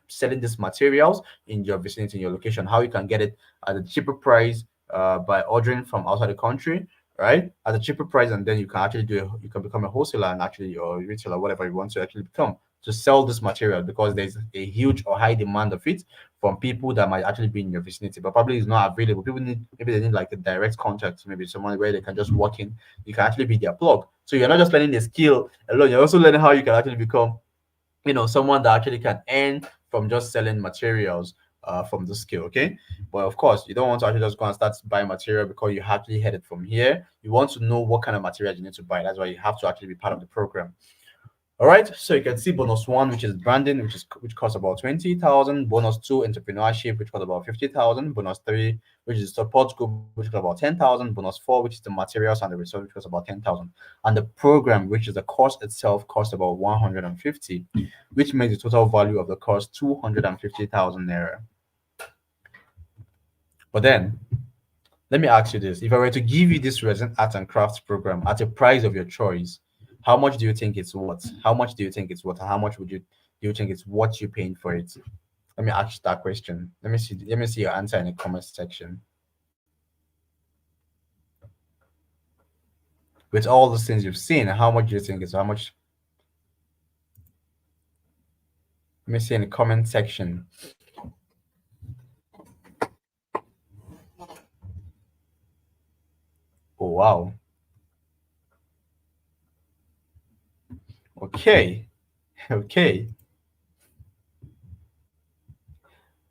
selling these materials in your vicinity, in your location, how you can get it at a cheaper price by ordering from outside the country, right? At a cheaper price, and then you can actually you can become a wholesaler and actually or retailer, whatever you want to actually become to sell this material because there's a huge or high demand of it from people that might actually be in your vicinity, but probably is not available. People need maybe they need like a direct contact, maybe someone where they can just walk in. You can actually be their plug. So you're not just learning the skill alone, you're also learning how you can actually become someone that actually can earn from just selling materials from the skill. Okay, but of course you don't want to actually just go and start buying material because you actually headed from here. You want to know what kind of material you need to buy. That's why you have to actually be part of the program. All right, so you can see bonus one, which is branding, which costs about 20,000. Bonus two, entrepreneurship, which costs about 50,000. Bonus three, which is support group, which costs about 10,000. Bonus four, which is the materials and the resource, which costs about 10,000. And the program, which is the course itself, costs about 150, which makes the total value of the course 250,000 naira. But then, let me ask you this: if I were to give you this resin art and crafts program at a price of your choice, how much do you think it's worth? How much do you think it's worth? And how much do you think it's what you're paying for it? Let me ask you that question. Let me see. Let me see your answer in the comment section. With all the things you've seen, how much do you think it's? How much? Let me see in the comment section. Oh wow. Okay. Okay.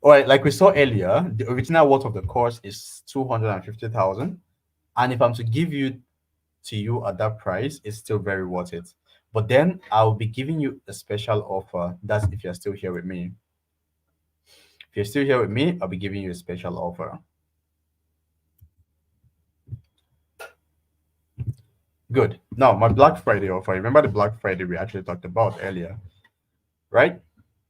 All right, like we saw earlier, the original worth of the course is 250,000. And if I'm to give you to you at that price, it's still very worth it. But then I'll be giving you a special offer. That's if you're still here with me. If you're still here with me, I'll be giving you a special offer. Good. Now, my Black Friday offer. Remember the Black Friday we actually talked about earlier, right?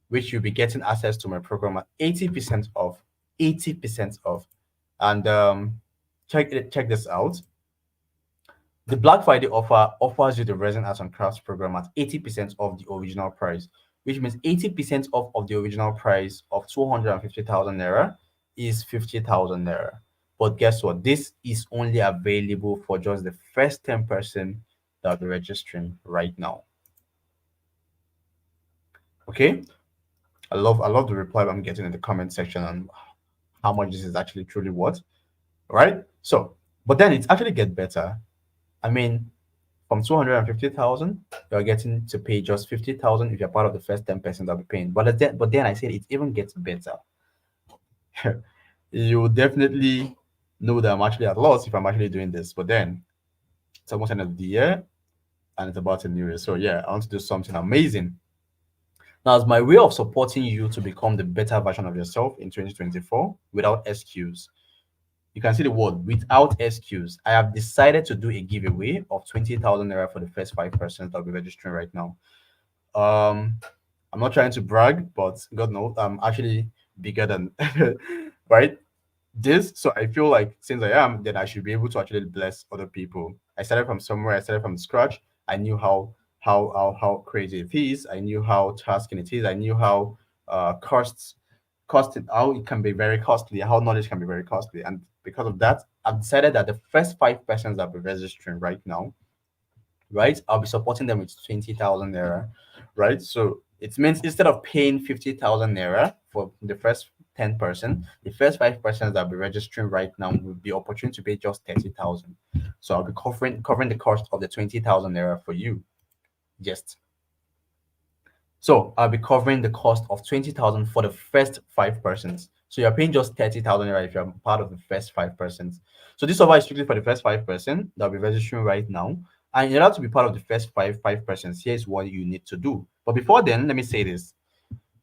Which you'll be getting access to my program at 80% off. 80% off. And check this out. The Black Friday offer offers you the Resin Arts and Crafts program at 80% off the original price, which means 80% off of the original price of 250,000 naira is 50,000 naira. But guess what? This is only available for just the first 10% that will be registering right now. Okay? I love the reply I'm getting in the comment section on how much this is actually truly worth. Right? So, but then it's actually get better. I mean, from 250,000, you're getting to pay just 50,000 if you're part of the first 10% that'll be paying. But then I said it even gets better. You will definitely know that I'm actually at loss if I'm actually doing this. But then it's almost end of the year and it's about a new year. So yeah, I want to do something amazing. Now, as my way of supporting you to become the better version of yourself in 2024 without excuse, you can see the word without excuse. I have decided to do a giveaway of 20,000 naira for the first 5% that will be registering right now. Um, I'm not trying to brag, but God knows I'm actually bigger than right this. So I feel like since I am, then I should be able to actually bless other people. I started from somewhere. I started from scratch. I knew how crazy it is. I knew how tasking it is. I knew how costing how it can be very costly. How knowledge can be very costly, and because of that, I've decided that the first 5% that will be registering right now, right? I'll be supporting them with 20,000 naira, right? So it means instead of paying 50,000 naira for the first 10%, the first 5% that I'll be registering right now will be opportunity to pay just 30,000. So I'll be covering the cost of the 20,000 naira for you. Just so I'll be covering the cost of 20,000 for the first 5%. So you're paying just 30,000 naira if you're part of the first 5%. So this offer is strictly for the first 5% that will be registering right now. And in order to be part of the first 5%, here's what you need to do. But before then, let me say this.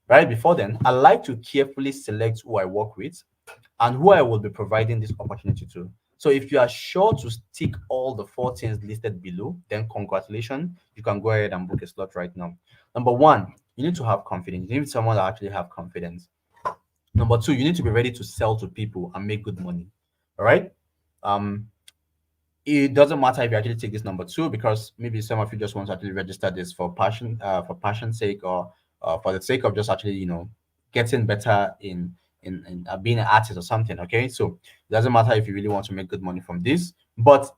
Right before then, I like to carefully select who I work with and who I will be providing this opportunity to. So if you are sure to tick all the 4 things listed below, then congratulations, you can go ahead and book a slot right now. Number one, you need to have confidence. You need someone that actually have confidence. Number two, you need to be ready to sell to people and make good money. All right. Um, it doesn't matter if you actually take this number two because maybe some of you just want to actually register this for passion's sake, or for the sake of just actually getting better in being an artist or something. Okay, so it doesn't matter if you really want to make good money from this, but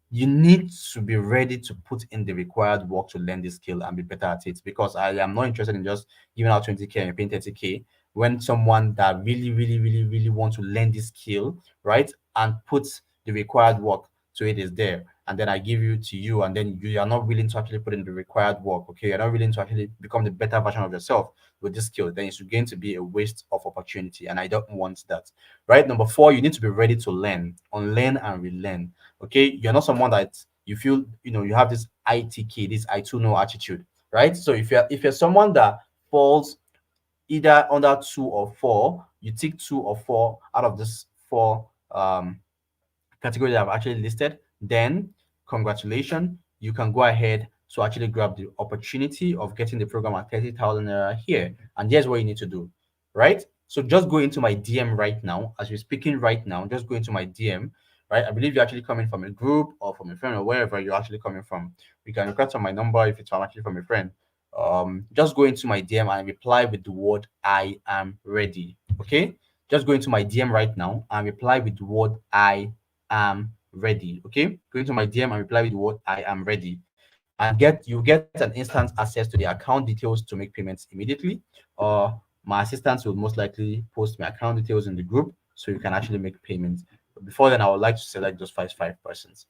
you need to be ready to put in the required work to learn this skill and be better at it, because I am not interested in just giving out 20K and paying 30K when someone that really want to learn this skill, right, and put the required work to it is there, and then I give you to you, and then you are not willing to actually put in the required work. Okay, you're not willing to actually become the better version of yourself with this skill, then it's going to be a waste of opportunity, and I don't want that. Right. Number four, you need to be ready to learn, unlearn and relearn. Okay, you're not someone that you feel you have this ITK, this I too know attitude, right? So if you're someone that falls either under two or four, you take two or four out of this four category that I've actually listed, then congratulations, you can go ahead to actually grab the opportunity of getting the program at 30,000 naira here. And here's what you need to do, right? So just go into my DM right now, as we're speaking right now, just go into my DM, right? I believe you're actually coming from a group or from a friend or wherever you're actually coming from. You can request on my number if it's actually from a friend. Just go into my DM and reply with the word I am ready. Okay, just go into my DM right now and reply with the word I am ready. Okay, go into my DM and reply with the word I am ready, and you get an instant access to the account details to make payments immediately. Or my assistants will most likely post my account details in the group so you can actually make payments. But before then, I would like to select those 5%.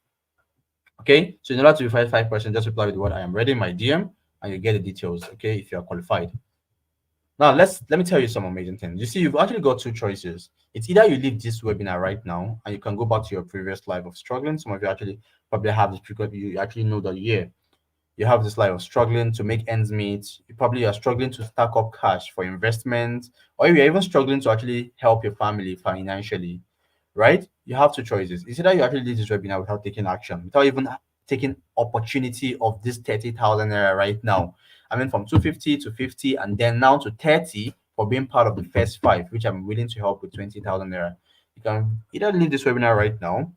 Okay, so in order to be 5%, just reply with the word I am ready in my DM and you get the details. Okay, if you are qualified. Now let me tell you some amazing things. You see, you've actually got two choices. It's either you leave this webinar right now and you can go back to your previous life of struggling. Some of you actually probably have this because you actually know that you have this life of struggling to make ends meet. You probably are struggling to stack up cash for investment, or you're even struggling to actually help your family financially, right? You have two choices. It's either you actually leave this webinar without taking action, without even taking opportunity of this 30,000 naira right now. I mean, from 250 to 50, and then now to 30 for being part of the first five, which I'm willing to help with 20,000 naira. You can either leave this webinar right now,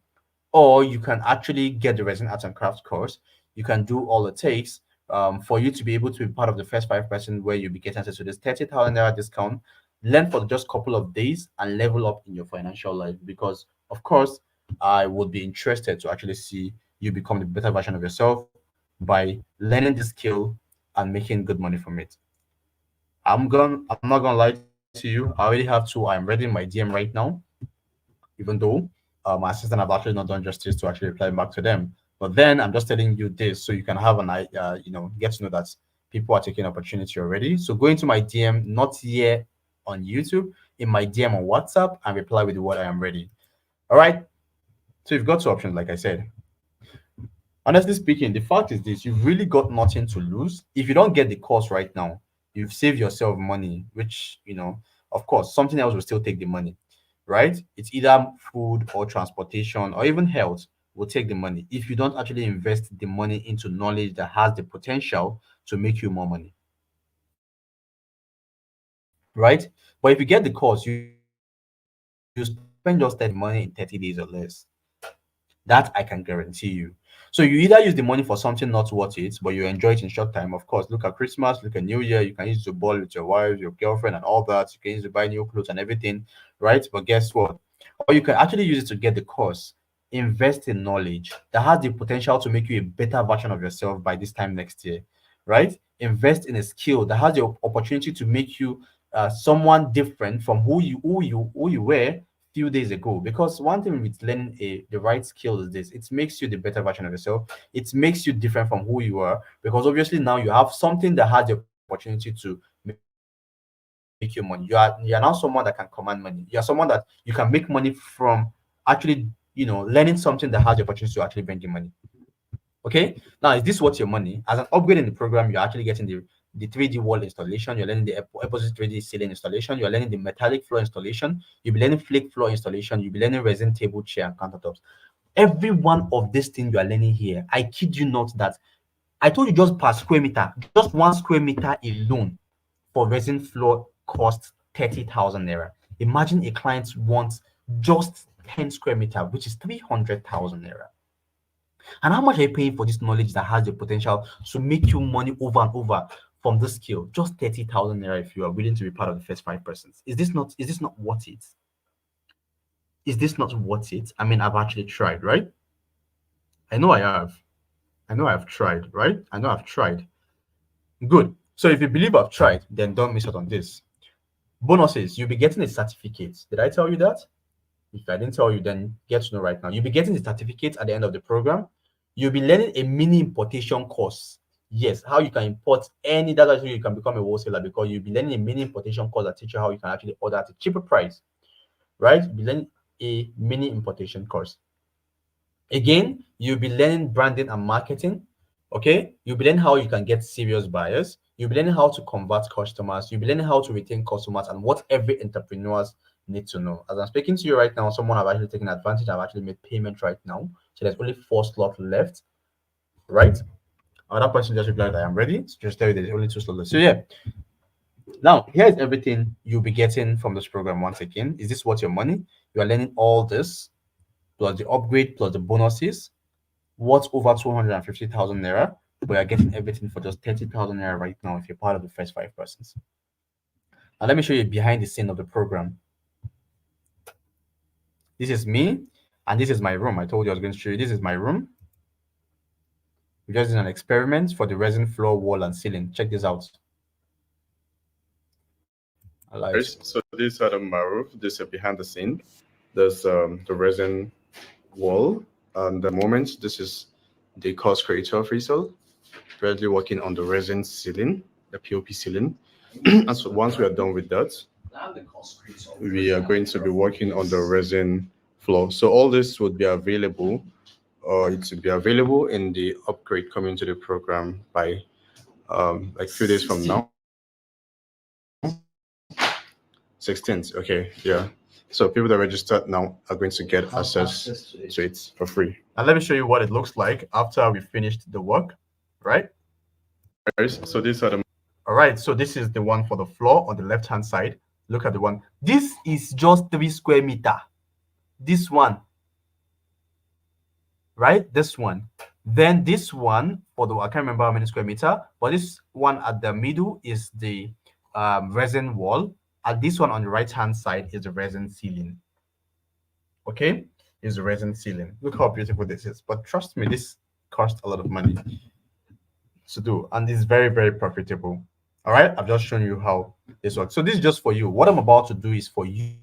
or you can actually get the resin arts and crafts course. You can do all it takes for you to be able to be part of the first 5% where you'll be getting access to this 30,000 naira discount. Learn for just a couple of days and level up in your financial life, because of course I would be interested to actually see you become the better version of yourself by learning this skill and making good money from it. I'm not gonna lie to you. I already have two. I'm ready in my DM right now, even though my assistant have actually not done justice to actually reply back to them. But then I'm just telling you this so you can have an get to know that people are taking opportunity already. So go into my DM, not here on YouTube, in my DM on WhatsApp, and reply with the word I am ready. All right. So you've got two options, like I said. Honestly speaking, the fact is this: you've really got nothing to lose. If you don't get the course right now, you've saved yourself money, which, of course, something else will still take the money, right? It's either food or transportation or even health will take the money if you don't actually invest the money into knowledge that has the potential to make you more money, right? But if you get the course, you spend just 30 days and make the money in 30 days or less. That I can guarantee you. So you either use the money for something not worth it, but you enjoy it in short time. Of course, look at Christmas, look at New Year. You can use it to ball with your wife, your girlfriend, and all that. You can use it to buy new clothes and everything, right? But guess what? Or you can actually use it to get the course. Invest in knowledge that has the potential to make you a better version of yourself by this time next year, right? Invest in a skill that has the opportunity to make you someone different from who you were few days ago. Because one thing with learning the right skill is this: it makes you the better version of yourself. It makes you different from who you are, because obviously now you have something that has the opportunity to make you money. You are now someone that can command money. You are someone that you can make money from actually learning something that has the opportunity to actually bring you money. Okay, now is this worth your money? As an upgrade in the program, you're actually getting the 3D wall installation, you're learning the opposite 3D ceiling installation, you're learning the metallic floor installation, you'll be learning flake floor installation, you'll be learning resin table, chair, and countertops. Every one of these things you are learning here, I kid you not, that I told you just per square meter, just 1 square meter alone for resin floor costs 30,000 naira. Imagine a client wants just 10 square meter, which is 300,000 naira. And how much are you paying for this knowledge that has the potential to make you money over and over from this skill? Just 30,000 naira if you are willing to be part of the first 5%. Is this not worth it? Is this not worth it? I mean, I've actually tried, right? I know I have. I know I've tried, right? I know I've tried. Good. So if you believe I've tried, then don't miss out on this. Bonuses, you'll be getting a certificate. Did I tell you that? If I didn't tell you, then get to know right now. You'll be getting the certificate at the end of the program. You'll be learning a mini importation course. Yes, how you can import any data so you can become a wholesaler, because you'll be learning a mini importation course that teach you how you can actually order at a cheaper price, right? You'll be learning a mini importation course. Again, you'll be learning branding and marketing. Okay, you'll be learning how you can get serious buyers. You'll be learning how to convert customers. You'll be learning how to retain customers and what every entrepreneurs need to know. As I'm speaking to you right now, someone have actually taken advantage. I've actually made payment right now. So there's only 4 slots left, right? Another person just replied, I am ready. So just tell you there's only 2 slots left. So yeah, now here's everything you'll be getting from this program once again. Is this worth your money? You are learning all this plus the upgrade plus the bonuses worth over 250,000 naira, but you're getting everything for just 30,000 naira right now if you're part of the first 5%. Now, let me show you behind the scene of the program. This is me, and this is my room. I told you I was going to show you. This is my room. We just did an experiment for the resin floor, wall, and ceiling. Check this out. Guys, so this is my roof. This is behind the scene. There's the resin wall, and the moment this is the course creator official currently working on the resin ceiling, the POP ceiling. And so once we are done with that, we are going to be working on the resin floor. So all this would be available, or it will be available in the upgrade coming to the program by like few days from now. 16th. Okay, yeah. So people that registered now are going to get access to it for free. And let me show you what it looks like after we finished the work, right? Guys, so these are the. All right, so this is the one for the floor on the left hand side. Look at the one. This is just 3 square meter. This one, right? This one. Then this one for the, I can't remember how many square meter, but this one at the middle is the resin wall. And this one on the right hand side is the resin ceiling. Okay, is the resin ceiling. Look how beautiful this is. But trust me, this costs a lot of money to do, and it's very, very profitable. All right, I've just shown you how this works. So this is just for you. What I'm about to do is for you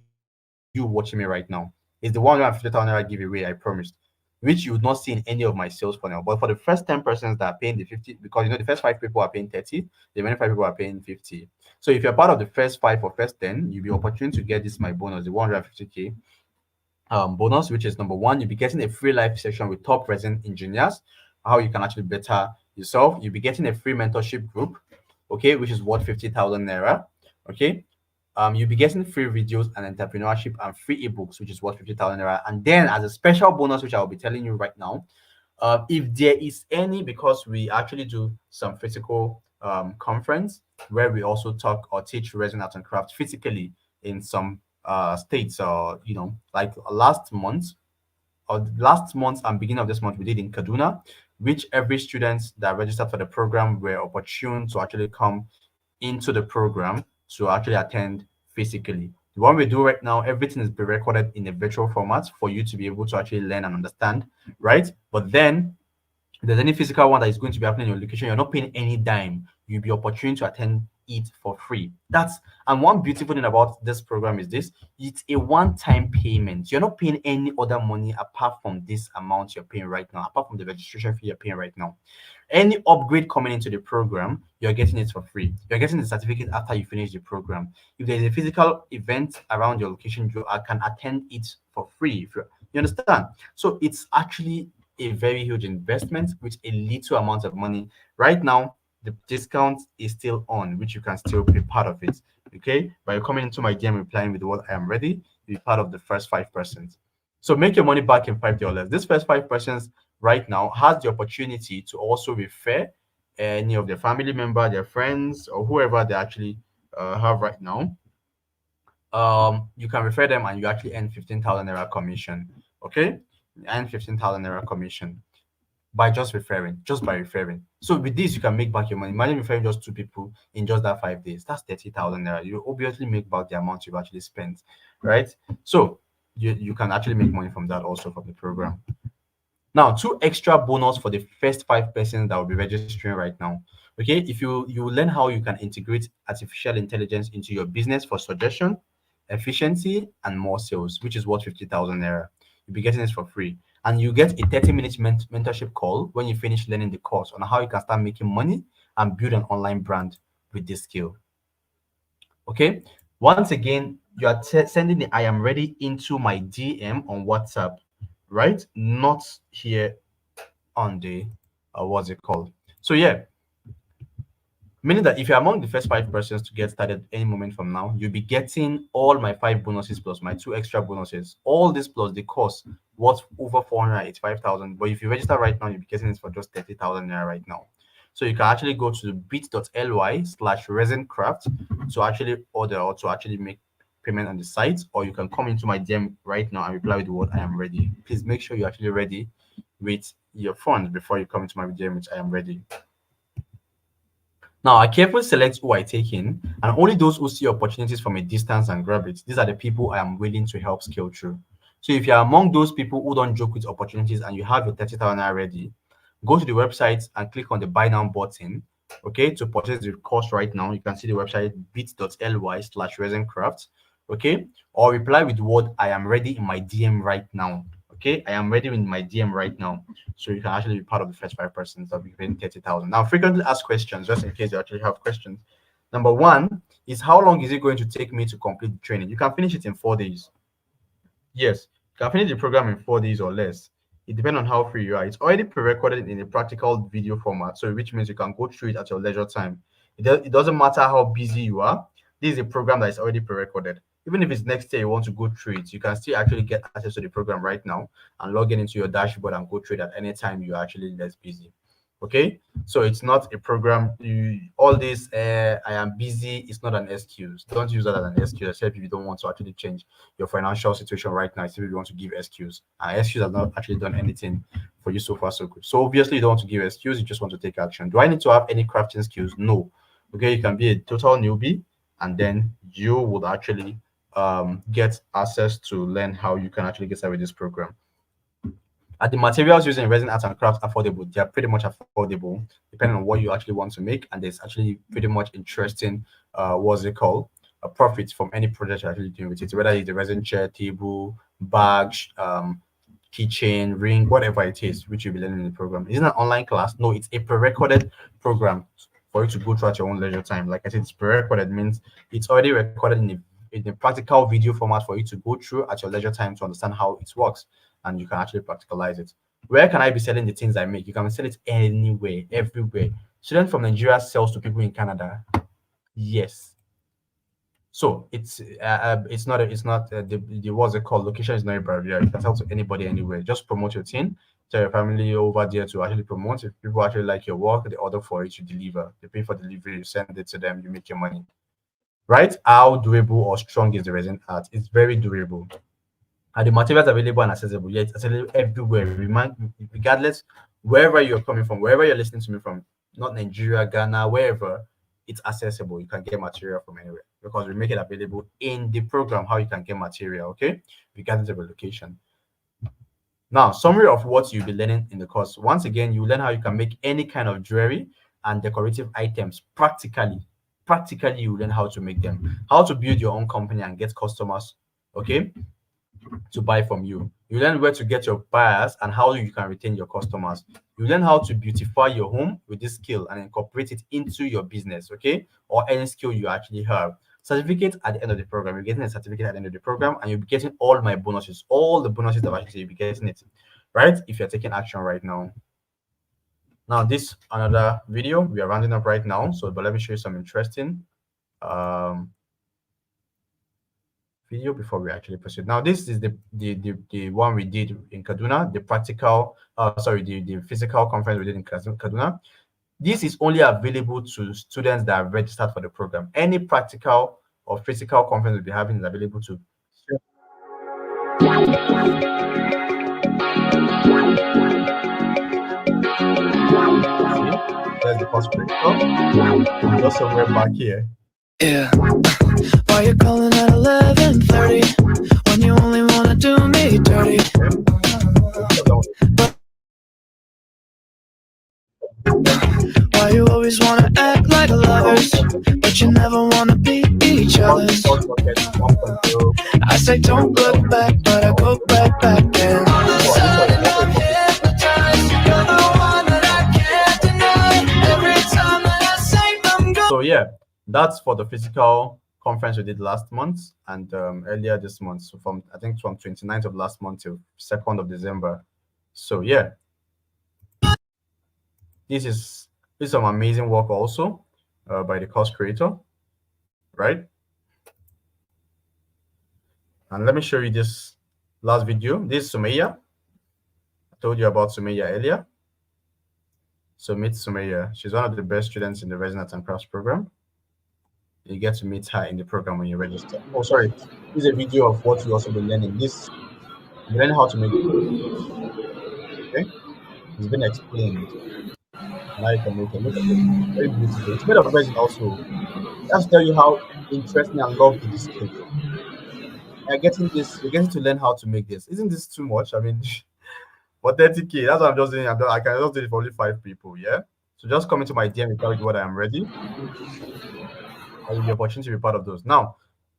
watching me right now. It's the 150,000 naira giveaway I promised, which you would not see in any of my sales funnel. But for the first 10 persons that are paying the 50, because you know the first 5 people are paying 30, the remaining 5 people are paying 50. So if you're part of the first 5 or first 10, you'll be opportunity to get this my bonus, the 150K bonus, which is number one, you'll be getting a free live session with top resin engineers, how you can actually better yourself. You'll be getting a free mentorship group, okay, which is worth 50,000 naira. Okay. You'll be getting free videos and entrepreneurship and free ebooks, which is worth 50,000 naira. And then as a special bonus, which I'll be telling you right now, if there is any, because we actually do some physical conference where we also talk or teach resin art and craft physically in some states, or like last month and beginning of this month we did in Kaduna, which every student that registered for the program were opportune to actually come into the program to actually attend physically. The one we do right now, everything is being recorded in a virtual format for you to be able to actually learn and understand, right? But then if there's any physical one that is going to be happening in your location, you're not paying any dime. You'll be opportunity to attend it for free. And one beautiful thing about this program is this: it's a one-time payment. You're not paying any other money apart from this amount you're paying right now, apart from the registration fee you're paying right now. Any upgrade coming into the program, you're getting it for free. You're getting the certificate after you finish the program. If there's a physical event around your location, you can attend it for free. You understand? So it's actually a very huge investment with a little amount of money. Right now, the discount is still on, which you can still be part of it. Okay, by coming into my DM replying with what I am ready, you'll be part of the first 5%. So make your money back in 5 days or less. This first 5% right now has the opportunity to also refer any of their family member, their friends, or whoever they actually have right now. You can refer them and you actually earn 15,000 naira commission. Okay, and 15,000 naira commission by just referring, just by referring. So with this, you can make back your money. Imagine referring just 2 people in just that 5 days. That's 30,000 naira. You obviously make back the amount you've actually spent, right? So you can actually make money from that also from the program. Now, 2 extra bonus for the first 5 persons that will be registering right now. Okay, if you learn how you can integrate artificial intelligence into your business for suggestion, efficiency, and more sales, which is worth 50,000 naira. You'll be getting this for free, and you get a 30 minute mentorship call when you finish learning the course on how you can start making money and build an online brand with this skill. Okay, once again, you are sending the I am ready into my DM on WhatsApp, right? Not here on the what's it called? So yeah, meaning that if you're among the first 5 persons to get started any moment from now, you'll be getting all my 5 bonuses plus my 2 extra bonuses. All this plus the cost worth over 485,000. But if you register right now, you'll be getting it for just 30,000 naira right now. So you can actually go to bit.ly/resincraft to actually order or to actually make payment on the site, or you can come into my DM right now and reply with the word I am ready. Please make sure you're actually ready with your funds before you come into my DM which I am ready. Now, I carefully select who I take in, and only those who see opportunities from a distance and grab it. These are the people I am willing to help scale through. So if you're among those people who don't joke with opportunities and you have your 30,000 ready, go to the website and click on the buy now button, okay, to purchase the course right now. You can see the website bit.ly/resincraft, okay, or reply with the word I am ready in my DM right now. Okay, I am ready in my DM right now. So you can actually be part of the first 5 persons that will be paying 30,000. Now, frequently asked questions, just in case you actually have questions. Number one is how long is it going to take me to complete the training? You can finish it in 4 days. Yes, you can finish the program in 4 days or less. It depends on how free you are. It's already pre-recorded in a practical video format, so which means you can go through it at your leisure time. It doesn't matter how busy you are. This is a program that is already pre-recorded. Even if it's next year you want to go through it, you can still actually get access to the program right now and log in into your dashboard and go through it at any time you're actually less busy. Okay, so it's not a program. All this I am busy, it's not an excuse. Don't use that as an excuse, except if you don't want to actually change your financial situation right now. If you want to give excuse, excuse has not actually done anything for you so far so good. So obviously you don't want to give excuse, you just want to take action. Do I need to have any crafting skills? No. Okay, you can be a total newbie, and then you would actually get access to learn how you can actually get started with this program. Are the materials used in resin art and crafts affordable? They are pretty much affordable, depending on what you actually want to make. And there's actually pretty much interesting, what's it called? A profit from any project you're actually doing with it, whether it's the resin chair, table, bags, keychain, ring, whatever it is, which you'll be learning in the program. It's not an online class. No, it's a pre-recorded program for you to go through at your own leisure time. Like I said, it's pre-recorded means it's already recorded in a practical video format for you to go through at your leisure time to understand how it works, and you can actually practicalize it. Where can I be selling the things I make? You can sell it anywhere, everywhere. Student from Nigeria sells to people in Canada. Yes. So it's not the what's it called? Location is not a barrier. You can sell to anybody anywhere. Just promote your team. Tell your family over there to actually promote. If people actually like your work, they order for it, you deliver. They pay for delivery, you send it to them, you make your money. Right? How durable or strong is the resin art? It's very durable. Are the materials available and accessible? Yeah, it's accessible everywhere. Regardless wherever you're coming from, wherever you're listening to me from, not Nigeria, Ghana, wherever, it's accessible. You can get material from anywhere because we make it available in the program how you can get material, okay? Regardless of your location. Now, summary of what you'll be learning in the course. Once again, you learn how you can make any kind of jewelry and decorative items practically. Practically, you learn how to make them, how to build your own company and get customers, okay, to buy from you. You learn where to get your buyers and how you can retain your customers. You learn how to beautify your home with this skill and incorporate it into your business, okay, or any skill you actually have. Certificate at the end of the program. You're getting a certificate at the end of the program, and you'll be getting all my bonuses, all the bonuses that I actually you'll be getting it, right? If you're taking action right now. Now, this another video. We are rounding up right now, so but let me show you some interesting video before we actually proceed. Now, this is the one we did in Kaduna, the practical, the physical conference we did in Kaduna. This is only available to students that are registered for the program. Any practical or physical conference we'll be having is available to. There's the course breakdown. Just somewhere back here. Yeah. Why you calling at 11:30 when you only wanna do me dirty? Why you always wanna act like lovers, but you never wanna be each other's? I say don't look back, but I go right back then. All of a sudden I'm hypnotized. You're the one that I can't deny. Every time that I say I'm good. So yeah, that's for the physical conference we did last month and earlier this month. So from I think from 29th of last month to 2nd of December. So yeah, this is some amazing work also by the course creator, right? And let me show you this last video. This is Sumaya. I told you about Sumaya earlier. So meet Sumaya. She's one of the best students in the Resin Art and Crafts program. You get to meet her in the program when you register. Oh, sorry. This is a video of what you also be learning. This you learn how to make it. Okay, it's been explained. Now you can make it. Look at it. Very beautiful. It's made of resin also. That's tell you how interesting and lovely this skill is. You're getting to learn how to make this. Isn't this too much? I mean, for 30K, that's what I'm just doing. I can just do it for only 5 people, yeah? So just come into my DM and tell you what I am ready. I will be opportunity to be part of those. Now,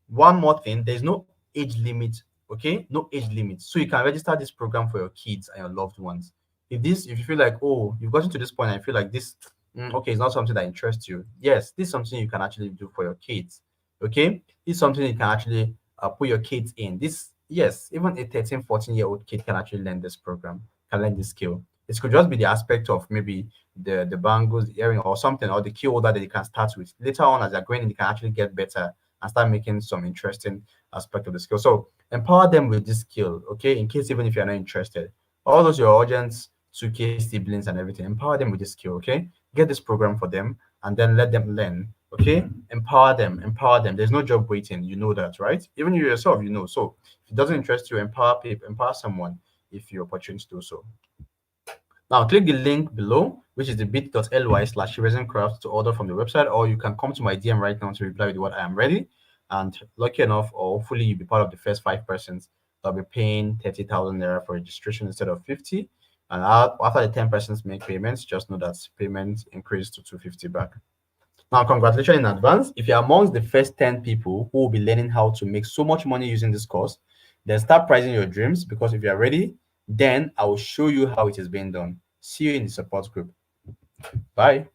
one more thing, there's no age limit, okay? No age limit. So you can register this program for your kids and your loved ones. If you feel like, oh, you've gotten to this point and I feel like this Okay, it's not something that interests you. Yes, this is something you can actually do for your kids. Okay, this is something you can actually put your kids in. This, yes, even a 13, 14-year-old kid can actually learn this program, can learn this skill. It could just be the aspect of maybe the bangles, the earring, or something, or the key holder that you can start with. Later on, as they're going in, they can actually get better and start making some interesting aspect of the skill. So empower them with this skill, okay? In case even if you're not interested, all those your audience, 2K siblings and everything, empower them with this skill, okay? Get this program for them and then let them learn, okay? Empower them, empower them. There's no job waiting, you know that, right? Even you yourself, you know. So if it doesn't interest you, empower people, empower someone if you're opportunity to do so. Now, click the link below, which is the bit.ly/resincraft to order from the website, or you can come to my DM right now to reply with what I am ready. And lucky enough, or hopefully, you'll be part of the first 5% that'll be paying 30,000 naira for registration instead of 50. And after the 10 persons make payments, just know that payment increased to 250 back. Now, congratulations in advance. If you're amongst the first 10 people who will be learning how to make so much money using this course, then start pricing your dreams, because if you're ready, then I will show you how it is being done. See you in the support group. Bye.